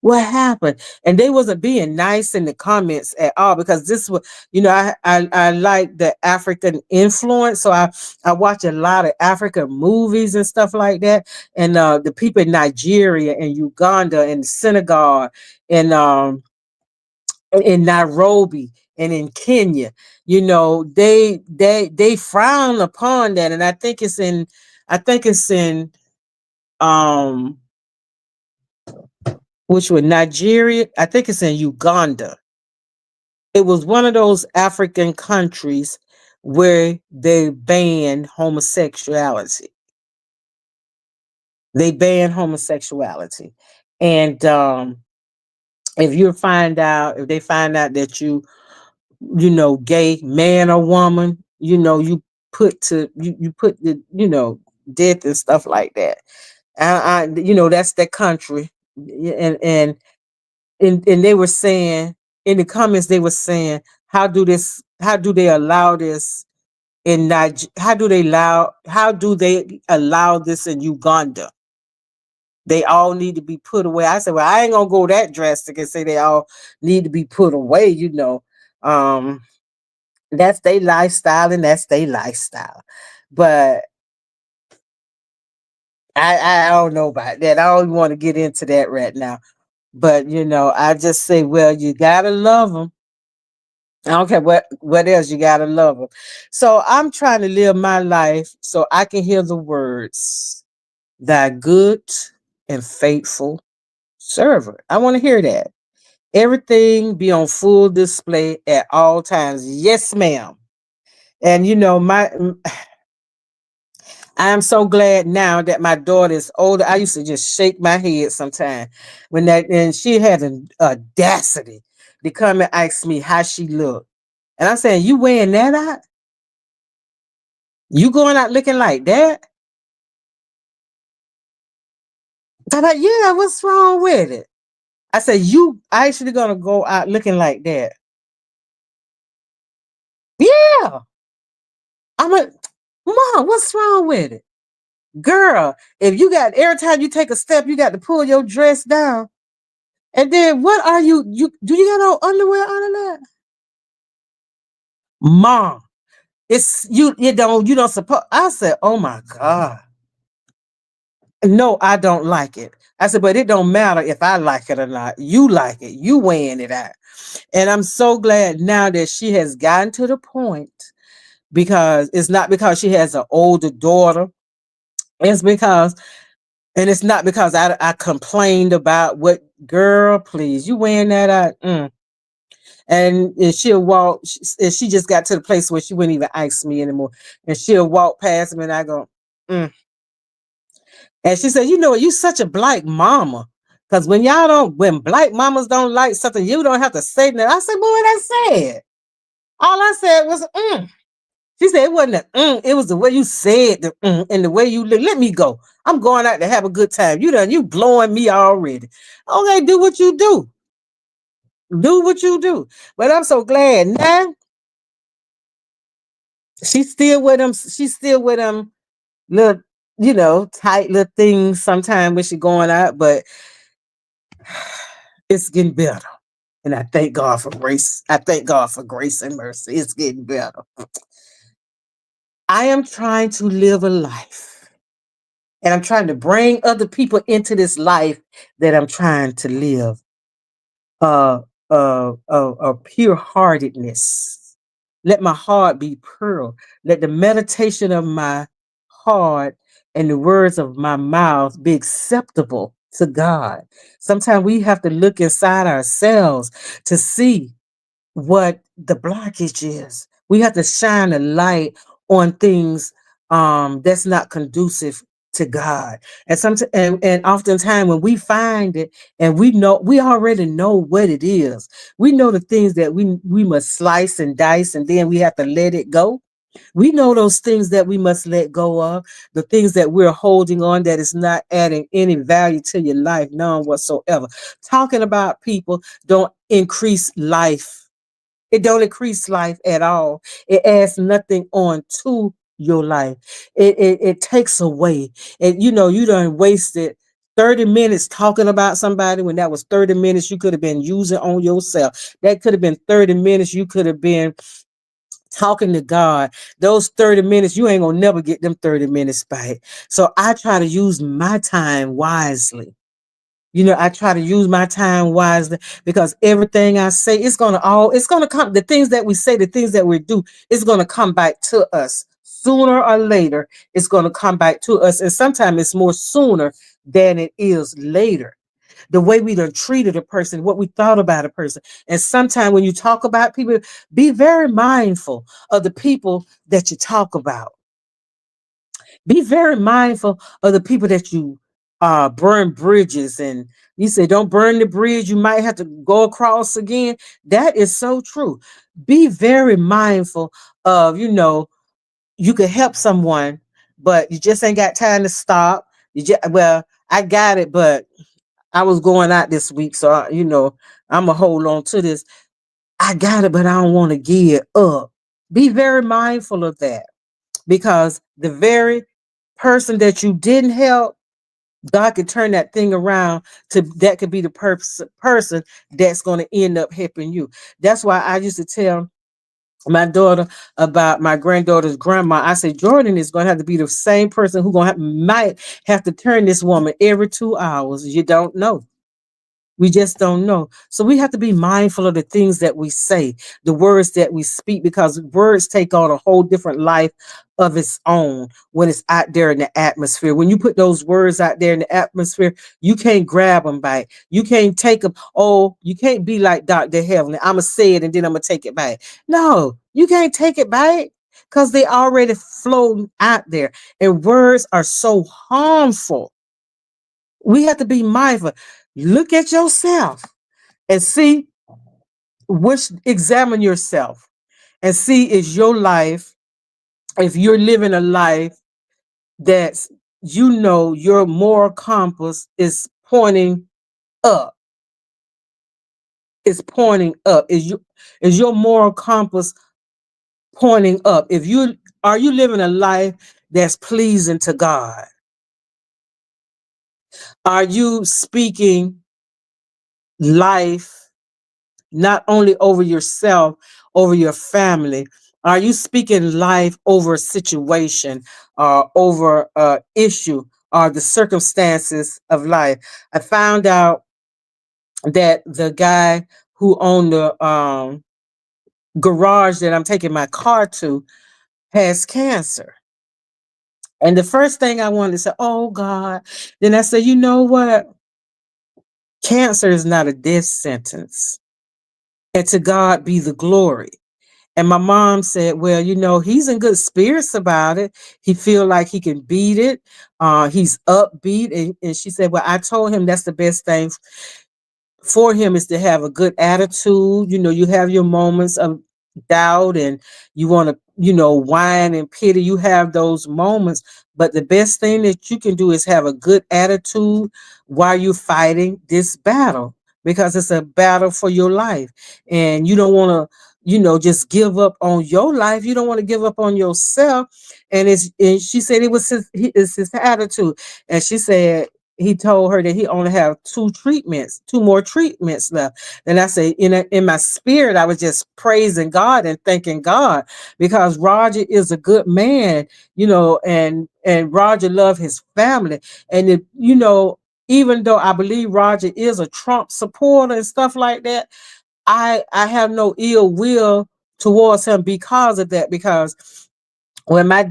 What happened? And they wasn't being nice in the comments at all, because this was, I like the African influence. So I watch a lot of African movies and stuff like that. And the people in Nigeria and Uganda and Senegal and in Nairobi and in Kenya, they frown upon that. And I think it's in um which was Nigeria. I think it's in Uganda. It was one of those African countries where they banned homosexuality. They banned homosexuality. And if they find out that gay, man or woman, you put the, death and stuff like that. That's the country. And they were saying in the comments, they were saying, how do they allow this in Niger, how do they allow this in Uganda? They all need to be put away. I said, well, I ain't gonna go that drastic and say they all need to be put away. Um, that's their lifestyle and that's their lifestyle. But I don't know about that. I don't want to get into that right now. But I just say, well, you gotta love them. I don't care what else, you gotta love them. So I'm trying to live my life so I can hear the words, thy good and faithful servant. I want to hear that. Everything be on full display at all times. Yes, ma'am. And I am so glad now that my daughter is older. I used to just shake my head sometimes and she had an audacity to come and ask me how she looked. And I'm saying, you wearing that out? You going out looking like that? I'm like, yeah, what's wrong with it? I said, you actually gonna go out looking like that? Yeah. I'm like, Mom, what's wrong with it? Girl, if you got every time you take a step, you got to pull your dress down. And then what are you do you got no underwear under that? Mom, it's you don't suppose. I said, oh my God. No, I don't like it. I said, but it don't matter if I like it or not. You like it. You weighing it out. And I'm so glad now that she has gotten to the point, because it's not because she has an older daughter. It's because, and it's not because I complained about what, girl, please, you wearing that out. And she'll walk, and she just got to the place where she wouldn't even ask me anymore. And she'll walk past me and I go, mm. And she said, you such a black mama. Because when black mamas don't like something, you don't have to say that. I said, boy, what I said. All I said was, mm. She said, it wasn't it was the way you said and the way you look. Let me go. I'm going out to have a good time. You blowing me already. Okay, do what you do. Do what you do. But I'm so glad now she's still with him. She's still with him, little, tight little things sometimes when she going out, but it's getting better. And I thank God for grace. I thank God for grace and mercy. It's getting better. I am trying to live a life. And I'm trying to bring other people into this life that I'm trying to live. Pure heartedness. Let my heart be pure. Let the meditation of my heart and the words of my mouth be acceptable to God. Sometimes we have to look inside ourselves to see what the blockage is. We have to shine a light on things that's not conducive to God. And and oftentimes when we find it and we know, we already know what it is. We know the things that we must slice and dice, and then we have to let it go. We know those things that we must let go of, the things that we're holding on that is not adding any value to your life, none whatsoever. Talking about people don't increase life. It don't increase life at all. It adds nothing on to your life. It takes away. And you done wasted 30 minutes talking about somebody when that was 30 minutes you could have been using on yourself. That could have been 30 minutes you could have been talking to God. Those 30 minutes, you ain't gonna never get them 30 minutes back. So I try to use my time wisely. I try to use my time wisely because everything I say, it's gonna come. The things that we say, the things that we do, it's gonna come back to us. Sooner or later, it's gonna come back to us. And sometimes it's more sooner than it is later. The way we done treated a person, what we thought about a person. And sometimes when you talk about people, be very mindful of the people that you talk about. Be very mindful of the people that you burn bridges. And you say, don't burn the bridge, you might have to go across again. That is so true. Be very mindful of, you could help someone, but you just ain't got time to stop. Well, I got it, but I was going out this week, so I'm gonna hold on to this. I got it, but I don't want to give it up. Be very mindful of that because the very person that you didn't help, God could turn that thing around to that could be the person that's going to end up helping you. That's why I used to tell my daughter about my granddaughter's grandma. I said Jordan is going to have to be the same person who might have to turn this woman every 2 hours. You don't know. We just don't know. So we have to be mindful of the things that we say, the words that we speak, because words take on a whole different life of its own when it's out there in the atmosphere. When you put those words out there in the atmosphere, you can't grab them back. You can't take them. Oh, you can't be like Dr. Heavenly. I'm going to say it and then I'm going to take it back. No, you can't take it back because they already floating out there. And words are so harmful. We have to be mindful. Look at yourself and see examine yourself and see is your life, if you're living a life that's, your moral compass is pointing up. It's pointing up. Is your moral compass pointing up? Are you living a life that's pleasing to God? Are you speaking life not only over yourself, over your family? Are you speaking life over a situation, over an issue, or the circumstances of life? I found out that the guy who owned the garage that I'm taking my car to has cancer. And the first thing I wanted to say, oh God, then I said, you know what? Cancer is not a death sentence. And to God be the glory. And my mom said, well, he's in good spirits about it. He feel like he can beat it. He's upbeat. And she said, well, I told him that's the best thing for him is to have a good attitude. You have your moments of doubt and you want to, whine and pity. You have those moments. But the best thing that you can do is have a good attitude while you're fighting this battle, because it's a battle for your life. And you don't want to, just give up on your life. You don't want to give up on yourself. And she said it's his attitude. And she said, he told her that he only have two more treatments left. And I say, in my spirit, I was just praising God and thanking God, because Roger is a good man, and Roger loved his family. And even though I believe Roger is a Trump supporter and stuff like that, I have no ill will towards him because of that. Because when my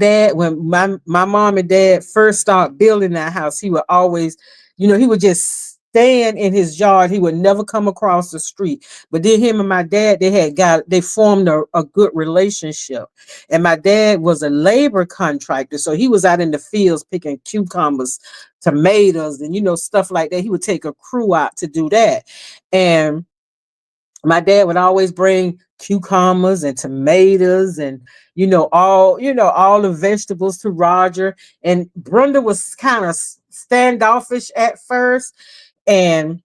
mom and dad first started building that house, he would always, he would just staying in his yard. He would never come across the street. But then him and my dad, they formed a good relationship. And my dad was a labor contractor. So he was out in the fields picking cucumbers, tomatoes, and stuff like that. He would take a crew out to do that. And my dad would always bring cucumbers and tomatoes and all the vegetables to Roger. And Brenda was kind of standoffish at first, and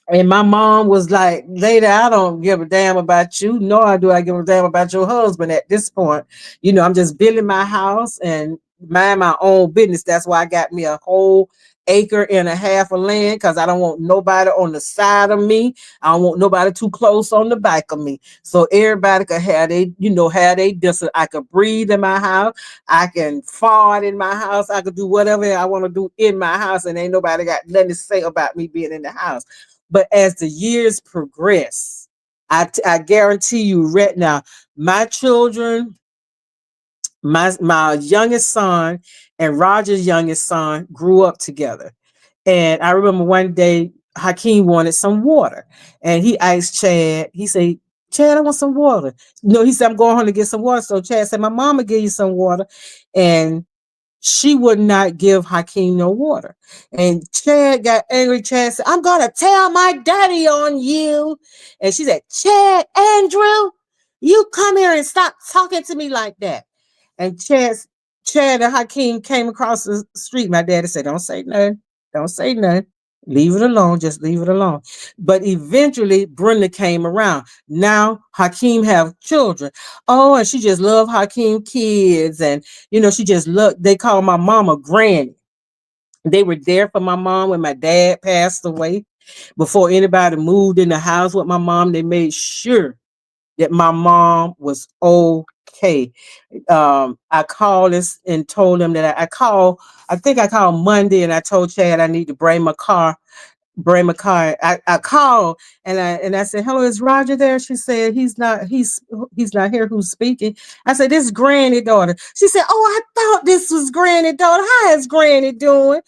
my mom was like, "Later, I don't give a damn about you, nor do I give a damn about your husband at this point. I'm just building my house and mind my own business. That's why I got me a whole acre and a half of land, because I don't want nobody on the side of me. I don't want nobody too close on the back of me. So everybody could have have they distance. I could breathe in my house. I can fart in my house. I could do whatever I want to do in my house, and ain't nobody got nothing to say about me being in the house." But as the years progress, I guarantee you right now, my children, my youngest son and Roger's youngest son grew up together. And I remember one day Hakeem wanted some water. And he asked Chad, he said, "Chad, I want some water." No, he said, "I'm going home to get some water." So Chad said, "My mama give you some water." And she would not give Hakeem no water. And Chad got angry. Chad said, "I'm going to tell my daddy on you." And she said, "Chad, Andrew, you come here and stop talking to me like that." And Chad and Hakeem came across the street. My daddy said, "Don't say nothing. Don't say nothing. Leave it alone. Just leave it alone." But eventually, Brenda came around. Now Hakeem have children. Oh, and she just love Hakeem kids, and she just look. They call my mama Granny. They were there for my mom when my dad passed away. Before anybody moved in the house with my mom, they made sure that my mom was okay. I called this and told them that I think I called Monday, and I told Chad I need to bring my car. I called and I said, "Hello, is Roger there?" She said, he's not here. Who's speaking?" I said, "This is Granny daughter." She said, "Oh, I thought this was Granny daughter. How is Granny doing?"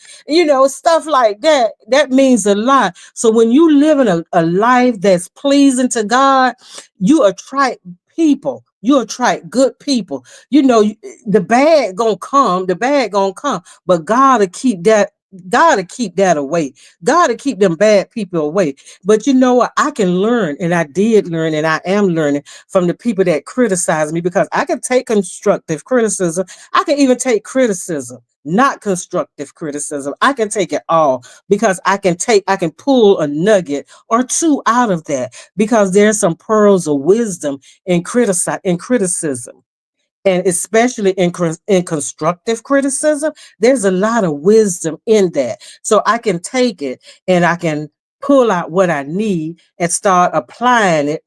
Stuff like that. That means a lot. So when you live in a life that's pleasing to God, you attract people. You attract good people. The bad gonna come, but God to keep that away. God to keep them bad people away. But you know what? I can learn, and I did learn, and I am learning from the people that criticize me, because I can take constructive criticism. I can even take criticism, not constructive criticism. I can take it all, because I can pull a nugget or two out of that, because there's some pearls of wisdom in criticism. And especially in constructive criticism, there's a lot of wisdom in that. So I can take it and I can pull out what I need and start applying it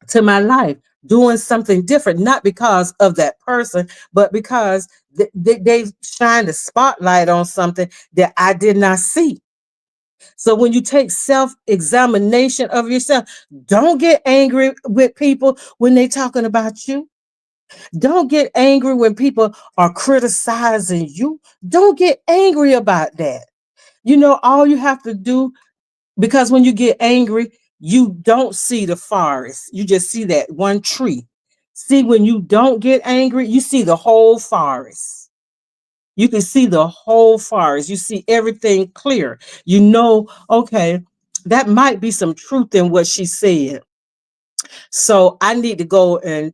to my life, doing something different, not because of that person, but because they shined a spotlight on something that I did not see. So when you take self-examination of yourself, don't get angry with people when they're talking about you. Don't get angry when people are criticizing you. Don't get angry about that. All you have to do, because when you get angry, you don't see the forest. You just see that one tree. See, when you don't get angry, you see the whole forest. You can see the whole forest. You see everything clear. Okay, that might be some truth in what she said. So I need to go and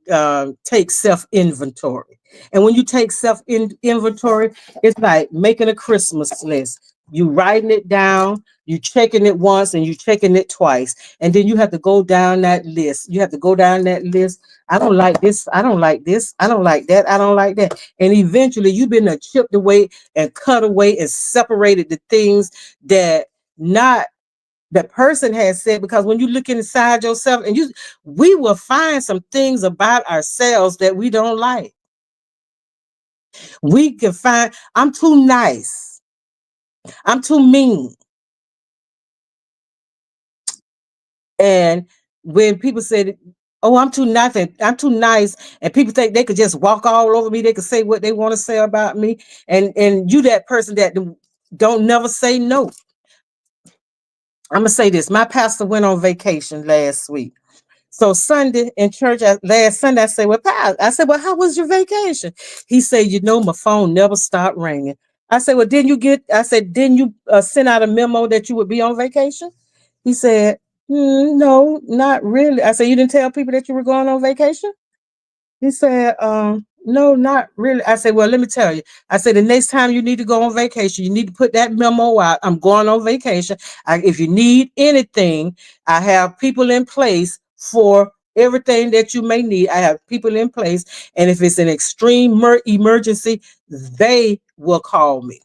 take self inventory. And when you take self inventory, it's like making a Christmas list. You writing it down, you checking it once, and you checking it twice, and then you have to go down that list. You have to go down that list. I don't like this. I don't like this. I don't like that. I don't like that. And eventually, you've been chipped away and cut away and separated the things that not the person has said, because when you look inside yourself we will find some things about ourselves that we don't like. We can find, "I'm too nice. I'm too mean." And when people say, "Oh, I'm too nice," and people think they could just walk all over me, they could say what they want to say about me, and you that person that don't never say no. I'm gonna say this. My pastor went on vacation last week. So Sunday in church, last Sunday, I said, well, I said, well, how was your vacation? He said, my phone never stopped ringing. I said, well, didn't you send out a memo that you would be on vacation? He said, no, not really. I said, you didn't tell people that you were going on vacation? He said, no, not really. I said, well, let me tell you. I said, the next time you need to go on vacation, you need to put that memo out. I'm going on vacation. If you need anything, I have people in place for everything that you may need. I have people in place. And if it's an extreme emergency, they will call me.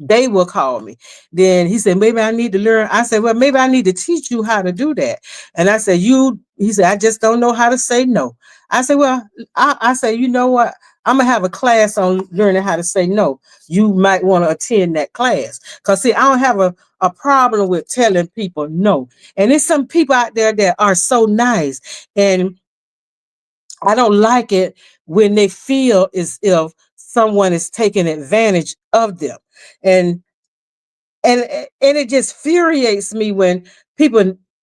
They will call me. Then he said, maybe I need to learn. I said, well, maybe I need to teach you how to do that. And I said, he said, I just don't know how to say no. I said, well, I said, you know what? I'm going to have a class on learning how to say no. You might want to attend that class. Because, see, I don't have a problem with telling people no. And there's some people out there that are so nice. And I don't like it when they feel as if someone is taking advantage of them. And and it just infuriates me when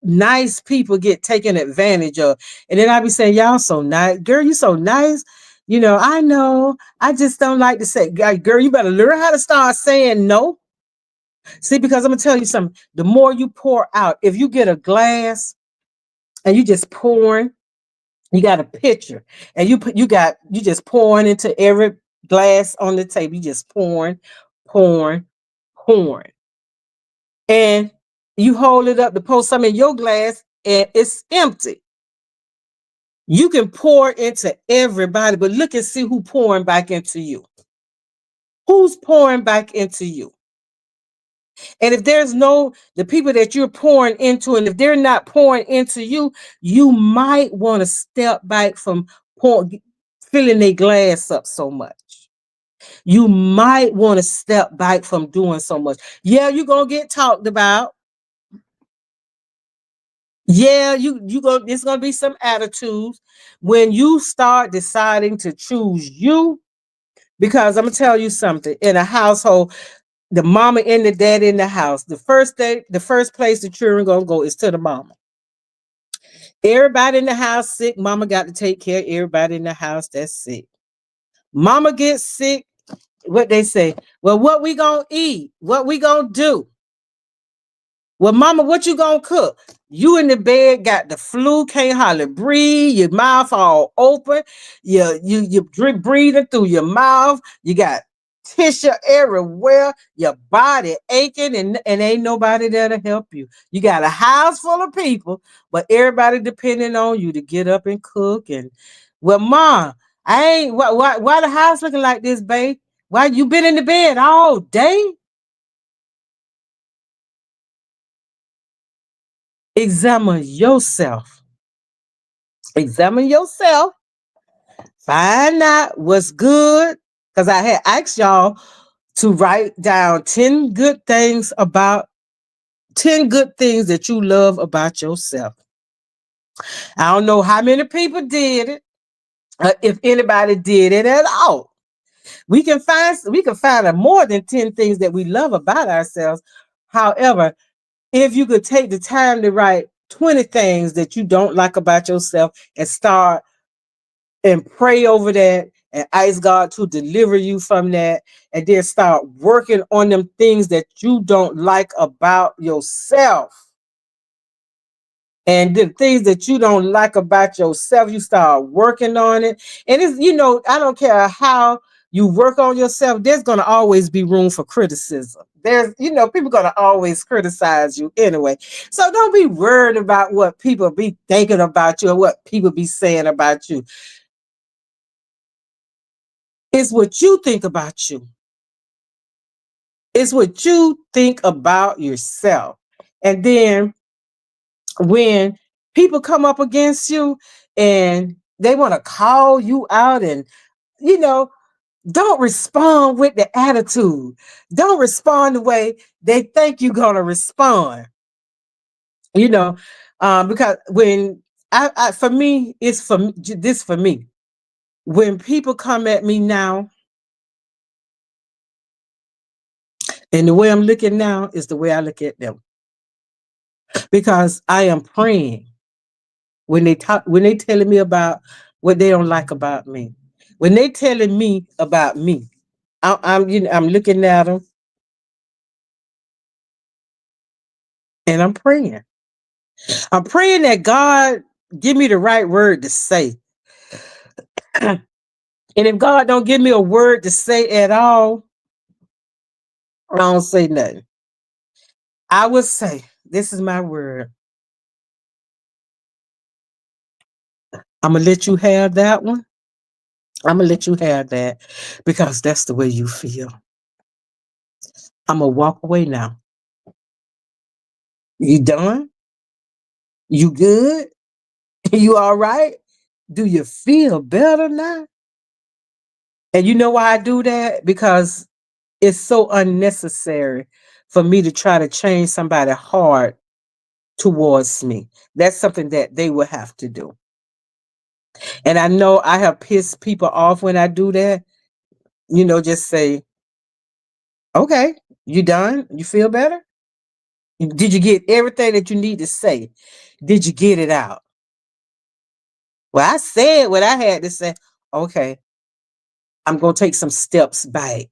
nice people get taken advantage of. And then I be saying, y'all so nice. Girl, you so nice. I know. I just don't like to say, girl, you better learn how to start saying no. See, because I'm gonna tell you something. The more you pour out, if you get a glass and you just pouring, you got a pitcher, and you just pouring into every glass on the table. You just pouring, pouring. And you hold it up to pour some in your glass and it's empty. You can pour into everybody, but look and see who pouring back into you. Who's pouring back into you? And if the people that you're pouring into, and if they're not pouring into you, you might want to step back from filling their glass up so much. You might want to step back from doing so much. Yeah, you're going to get talked about. Yeah, it's gonna be some attitudes when you start deciding to choose you, because I'm gonna tell you something. In a household, the mama and the daddy in the house, the first place the children gonna go is to the mama. Everybody in the house sick, mama got to take care of everybody in the house that's sick. Mama gets sick, what they say, well, what we gonna eat? What we gonna do? Well, mama, what you gonna cook? You in the bed, got the flu, can't hardly breathe, your mouth all open, you breathing through your mouth, you got tissue everywhere, your body aching, and ain't nobody there to help you. You got a house full of people, but everybody depending on you to get up and cook. And well, mom, I ain't why the house looking like this, babe? Why you been in the bed all day? Examine yourself. Examine yourself. Find out what's good. Because I had asked y'all to write down 10 good things that you love about yourself. I don't know how many people did it, if anybody did it at all. We can find more than 10 things that we love about ourselves. However, if you could take the time to write 20 things that you don't like about yourself and start and pray over that and ask God to deliver you from that, and then start working on them things that you don't like about yourself. And the things that you don't like about yourself, you start working on it. And I don't care how you work on yourself, there's going to always be room for criticism. People going to always criticize you anyway. So don't be worried about what people be thinking about you or what people be saying about you. It's what you think about you. It's what you think about yourself. And then when people come up against you and they want to call you out, and you know don't respond with the attitude. Don't respond the way they think you're going to respond. Because when for me, it's for me, when people come at me now, and the way I'm looking now is the way I look at them. because I am praying when they telling me about what they don't like about me. When they telling me about me, I'm I'm looking at them and I'm praying. I'm praying that God give me the right word to say. And if God don't give me a word to say at all, I don't say nothing. I would say, this is my word. I'm gonna let you have that one. I'm gonna let you have that because that's the way you feel. I'm gonna walk away now. You done? You good? You all right? Do you feel better now? And you know why I do that? Because it's so unnecessary for me to try to change somebody's heart towards me. That's something that they will have to do. And I know I have pissed people off when I do that. Just say, okay, you done? You feel better? Did you get everything that you need to say? Did you get it out? Well, I said what I had to say. Okay, I'm going to take some steps back.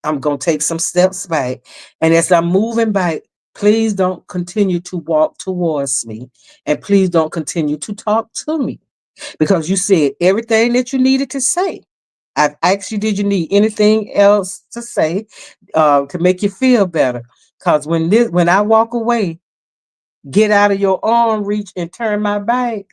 I'm going to take some steps back. And as I'm moving back, please don't continue to walk towards me. And please don't continue to talk to me because you said everything that you needed to say. I've asked you, did you need anything else to say to make you feel better? Because when I walk away, get out of your arm reach and turn my back,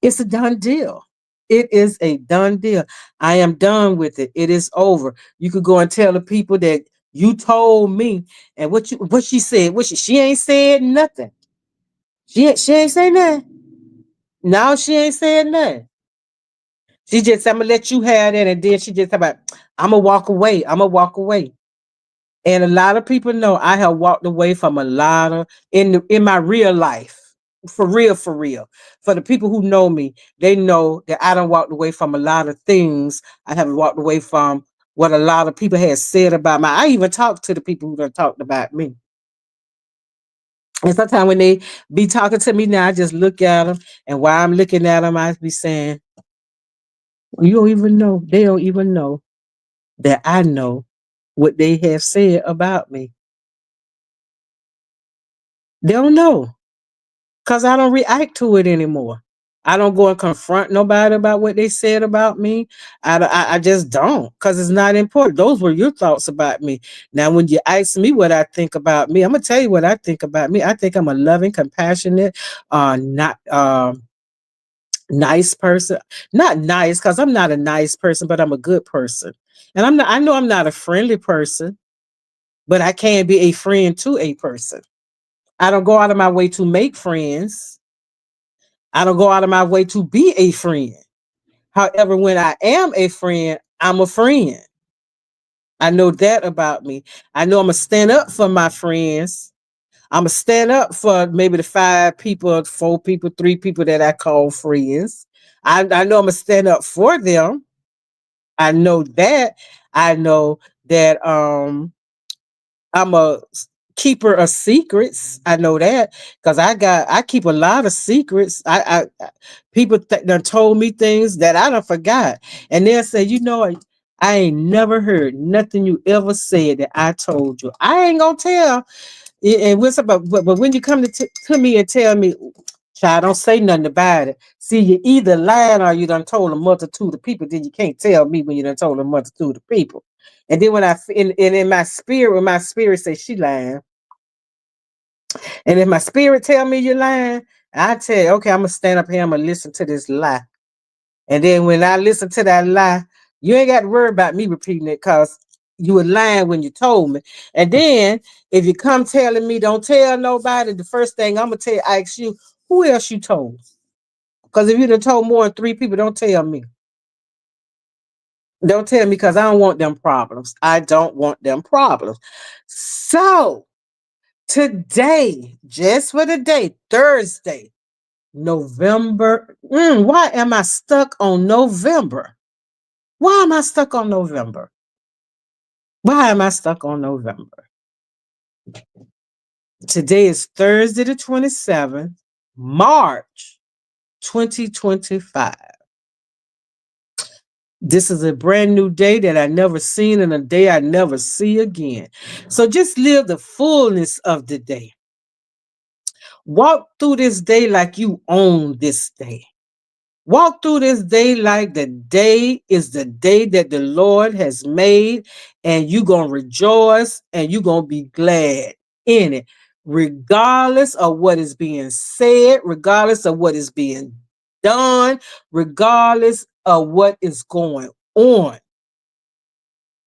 it's a done deal. It is a done deal. I am done with it. It is over. You could go and tell the people that you told me and what she said. She ain't said nothing. She ain't saying nothing. No, she ain't saying nothing. She just I'm gonna let you have that, and then she just about I'm gonna walk away. I'm gonna walk away. And a lot of people know I have walked away from a lot of in my real life. For real, for real. For the people who know me, they know that I don't walked away from a lot of things. I haven't walked away from what a lot of people had said about me. I even talked to the people who done talked about me. And sometimes when they be talking to me now, I just look at them, and while I'm looking at them, I be saying, "You don't even know. They don't even know that I know what they have said about me. They don't know." Because I don't react to it anymore. I don't go and confront nobody about what they said about me. I just don't because it's not important. Those were your thoughts about me. Now, when you ask me what I think about me, I'm going to tell you what I think about me. I think I'm a loving, compassionate, not nice person. Not nice because I'm not a nice person, but I'm a good person. And I know I'm not a friendly person, but I can be a friend to a person. I don't go out of my way to make friends. I don't go out of my way to be a friend. However, when I am a friend, I'm a friend. I know that about me. I know I'm going to stand up for my friends. I'm going to stand up for maybe the 5 people, 4 people, 3 people that I call friends. I know I'm going to stand up for them. I know that. I know that I'm a keeper of secrets. I know that because I keep a lot of secrets. People done told me things that I don't forgot, and they'll say, I ain't never heard nothing you ever said that I told you. I ain't gonna tell. And what's about? But when you come to me and tell me, child, don't say nothing about it. See, you either lying or you done told a multitude of people. Then you can't tell me when you done told a multitude of people. And then in my spirit, when my spirit says she lying, and if my spirit tell me you're lying, I tell you, okay, I'm gonna stand up here, I'm gonna listen to this lie. And then when I listen to that lie, you ain't got to worry about me repeating it because you were lying when you told me. And then if you come telling me don't tell nobody, the first thing I'm gonna ask you, who else you told? Because if you done told more than 3 people, don't tell me. Don't tell me because I don't want them problems. I don't want them problems. So today, just for the day, Thursday, November. Why am I stuck on November? Why am I stuck on November? Why am I stuck on November? Today is Thursday the 27th, March 2025. This is a brand new day that I never seen and a day I never see again. So just live the fullness of the day. Walk through this day like you own this day. Walk through this day like the day is the day that the Lord has made, and you're going to rejoice and you're going to be glad in it, regardless of what is being said, regardless of what is being done, regardless of what is going on.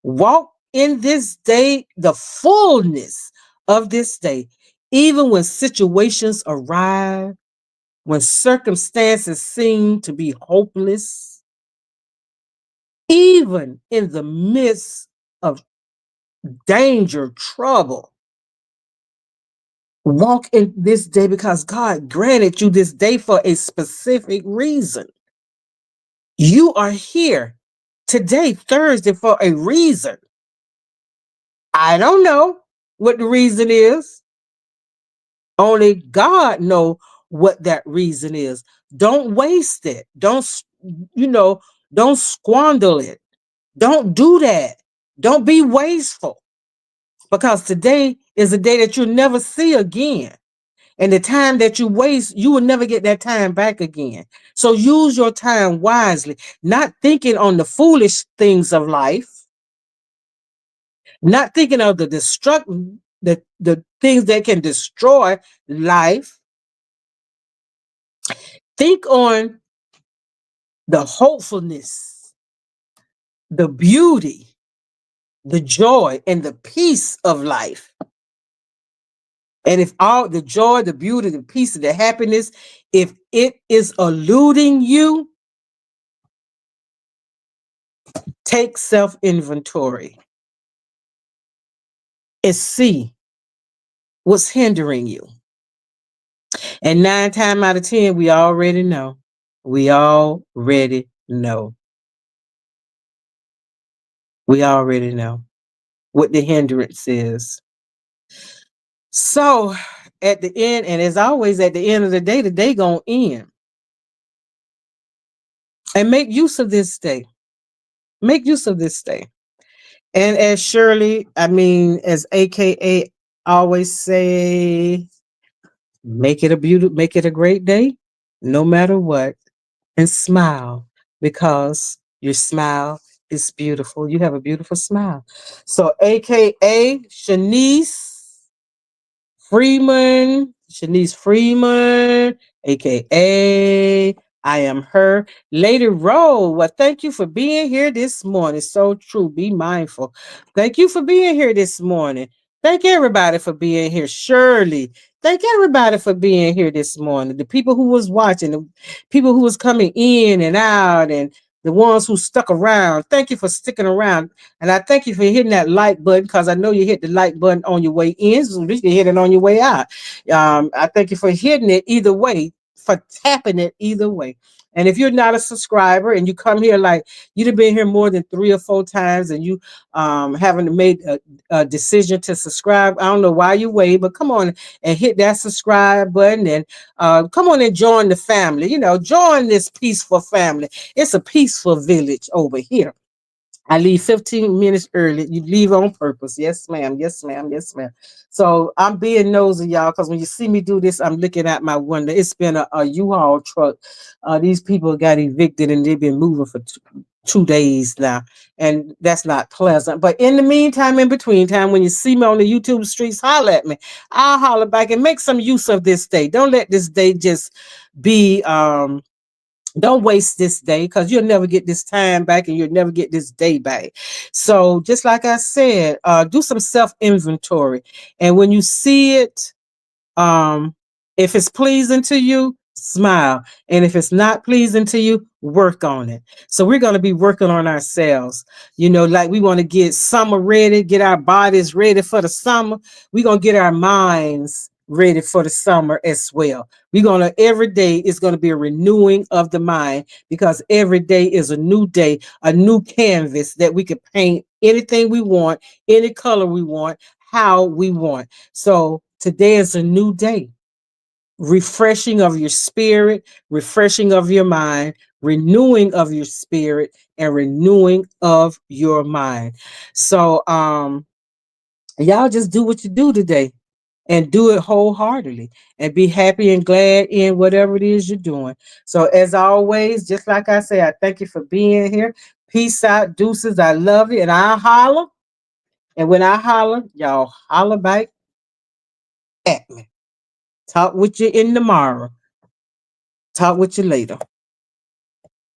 Walk in this day, the fullness of this day, even when situations arrive, when circumstances seem to be hopeless, even in the midst of danger, trouble. Walk in this day because God granted you this day for a specific reason. You are here today, Thursday, for a reason. I don't know what the reason is. Only God know what that reason is. Don't waste it. Don't squander it. Don't do that. Don't be wasteful, because today is a day that you'll never see again. And the time that you waste, you will never get that time back again. So use your time wisely, not thinking on the foolish things of life, not thinking of the things that can destroy life. Think on the hopefulness, the beauty, the joy, and the peace of life. And if all the joy, the beauty, the peace, and the happiness, if it is eluding you, take self-inventory and see what's hindering you. And 9 times out of 10, we already know. We already know. We already know what the hindrance is. So at the end, and as always, at the end of the day gonna end. And make use of this day. Make use of this day. And as Shirley, as AKA always say, make it a great day, no matter what, and smile, because your smile is beautiful. You have a beautiful smile. So AKA Shanice Freeman, aka I am her. Lady Rowe, well, thank you for being here this morning. So true. Be mindful. Thank you for being here this morning. Thank everybody for being here. Shirley, thank everybody for being here this morning. The people who was watching, the people who was coming in and out, and the ones who stuck around. Thank you for sticking around. And I thank you for hitting that like button, because I know you hit the like button on your way in, so you can hit it on your way out. I thank you for hitting it either way, for tapping it either way. And if you're not a subscriber and you come here like you've been here more than 3 or 4 times, and you haven't made a decision to subscribe, I don't know why you wait, but come on and hit that subscribe button, and come on and join the family. Join this peaceful family. It's a peaceful village over here. I leave 15 minutes early. You leave on purpose. Yes, ma'am. Yes, ma'am. Yes, ma'am. So I'm being nosy, y'all, because when you see me do this, I'm looking at my window. It's been a U-Haul truck. These people got evicted and they've been moving for 2 days now. And that's not pleasant. But in the meantime, in between time, when you see me on the YouTube streets, holler at me. I'll holler back and make some use of this day. Don't let this day just be don't waste this day, because you'll never get this time back and you'll never get this day back. So just like I said, do some self-inventory. And when you see it, if it's pleasing to you, smile. And if it's not pleasing to you, work on it. So we're going to be working on ourselves. Like we want to get summer ready, get our bodies ready for the summer. We're going to get our minds ready for the summer as well. Every day is going to be a renewing of the mind, because every day is a new day, a new canvas that we can paint anything we want, any color we want, how we want. So Today is a new day, refreshing of your spirit, refreshing of your mind, renewing of your spirit, and renewing of your mind. So, y'all just do what you do today and do it wholeheartedly and be happy and glad in whatever it is you're doing. So, as always, just like I say, I thank you for being here. Peace out, deuces. I love you, and I holler. And when I holler, y'all holler back at me. Talk with you in tomorrow. Talk with you later.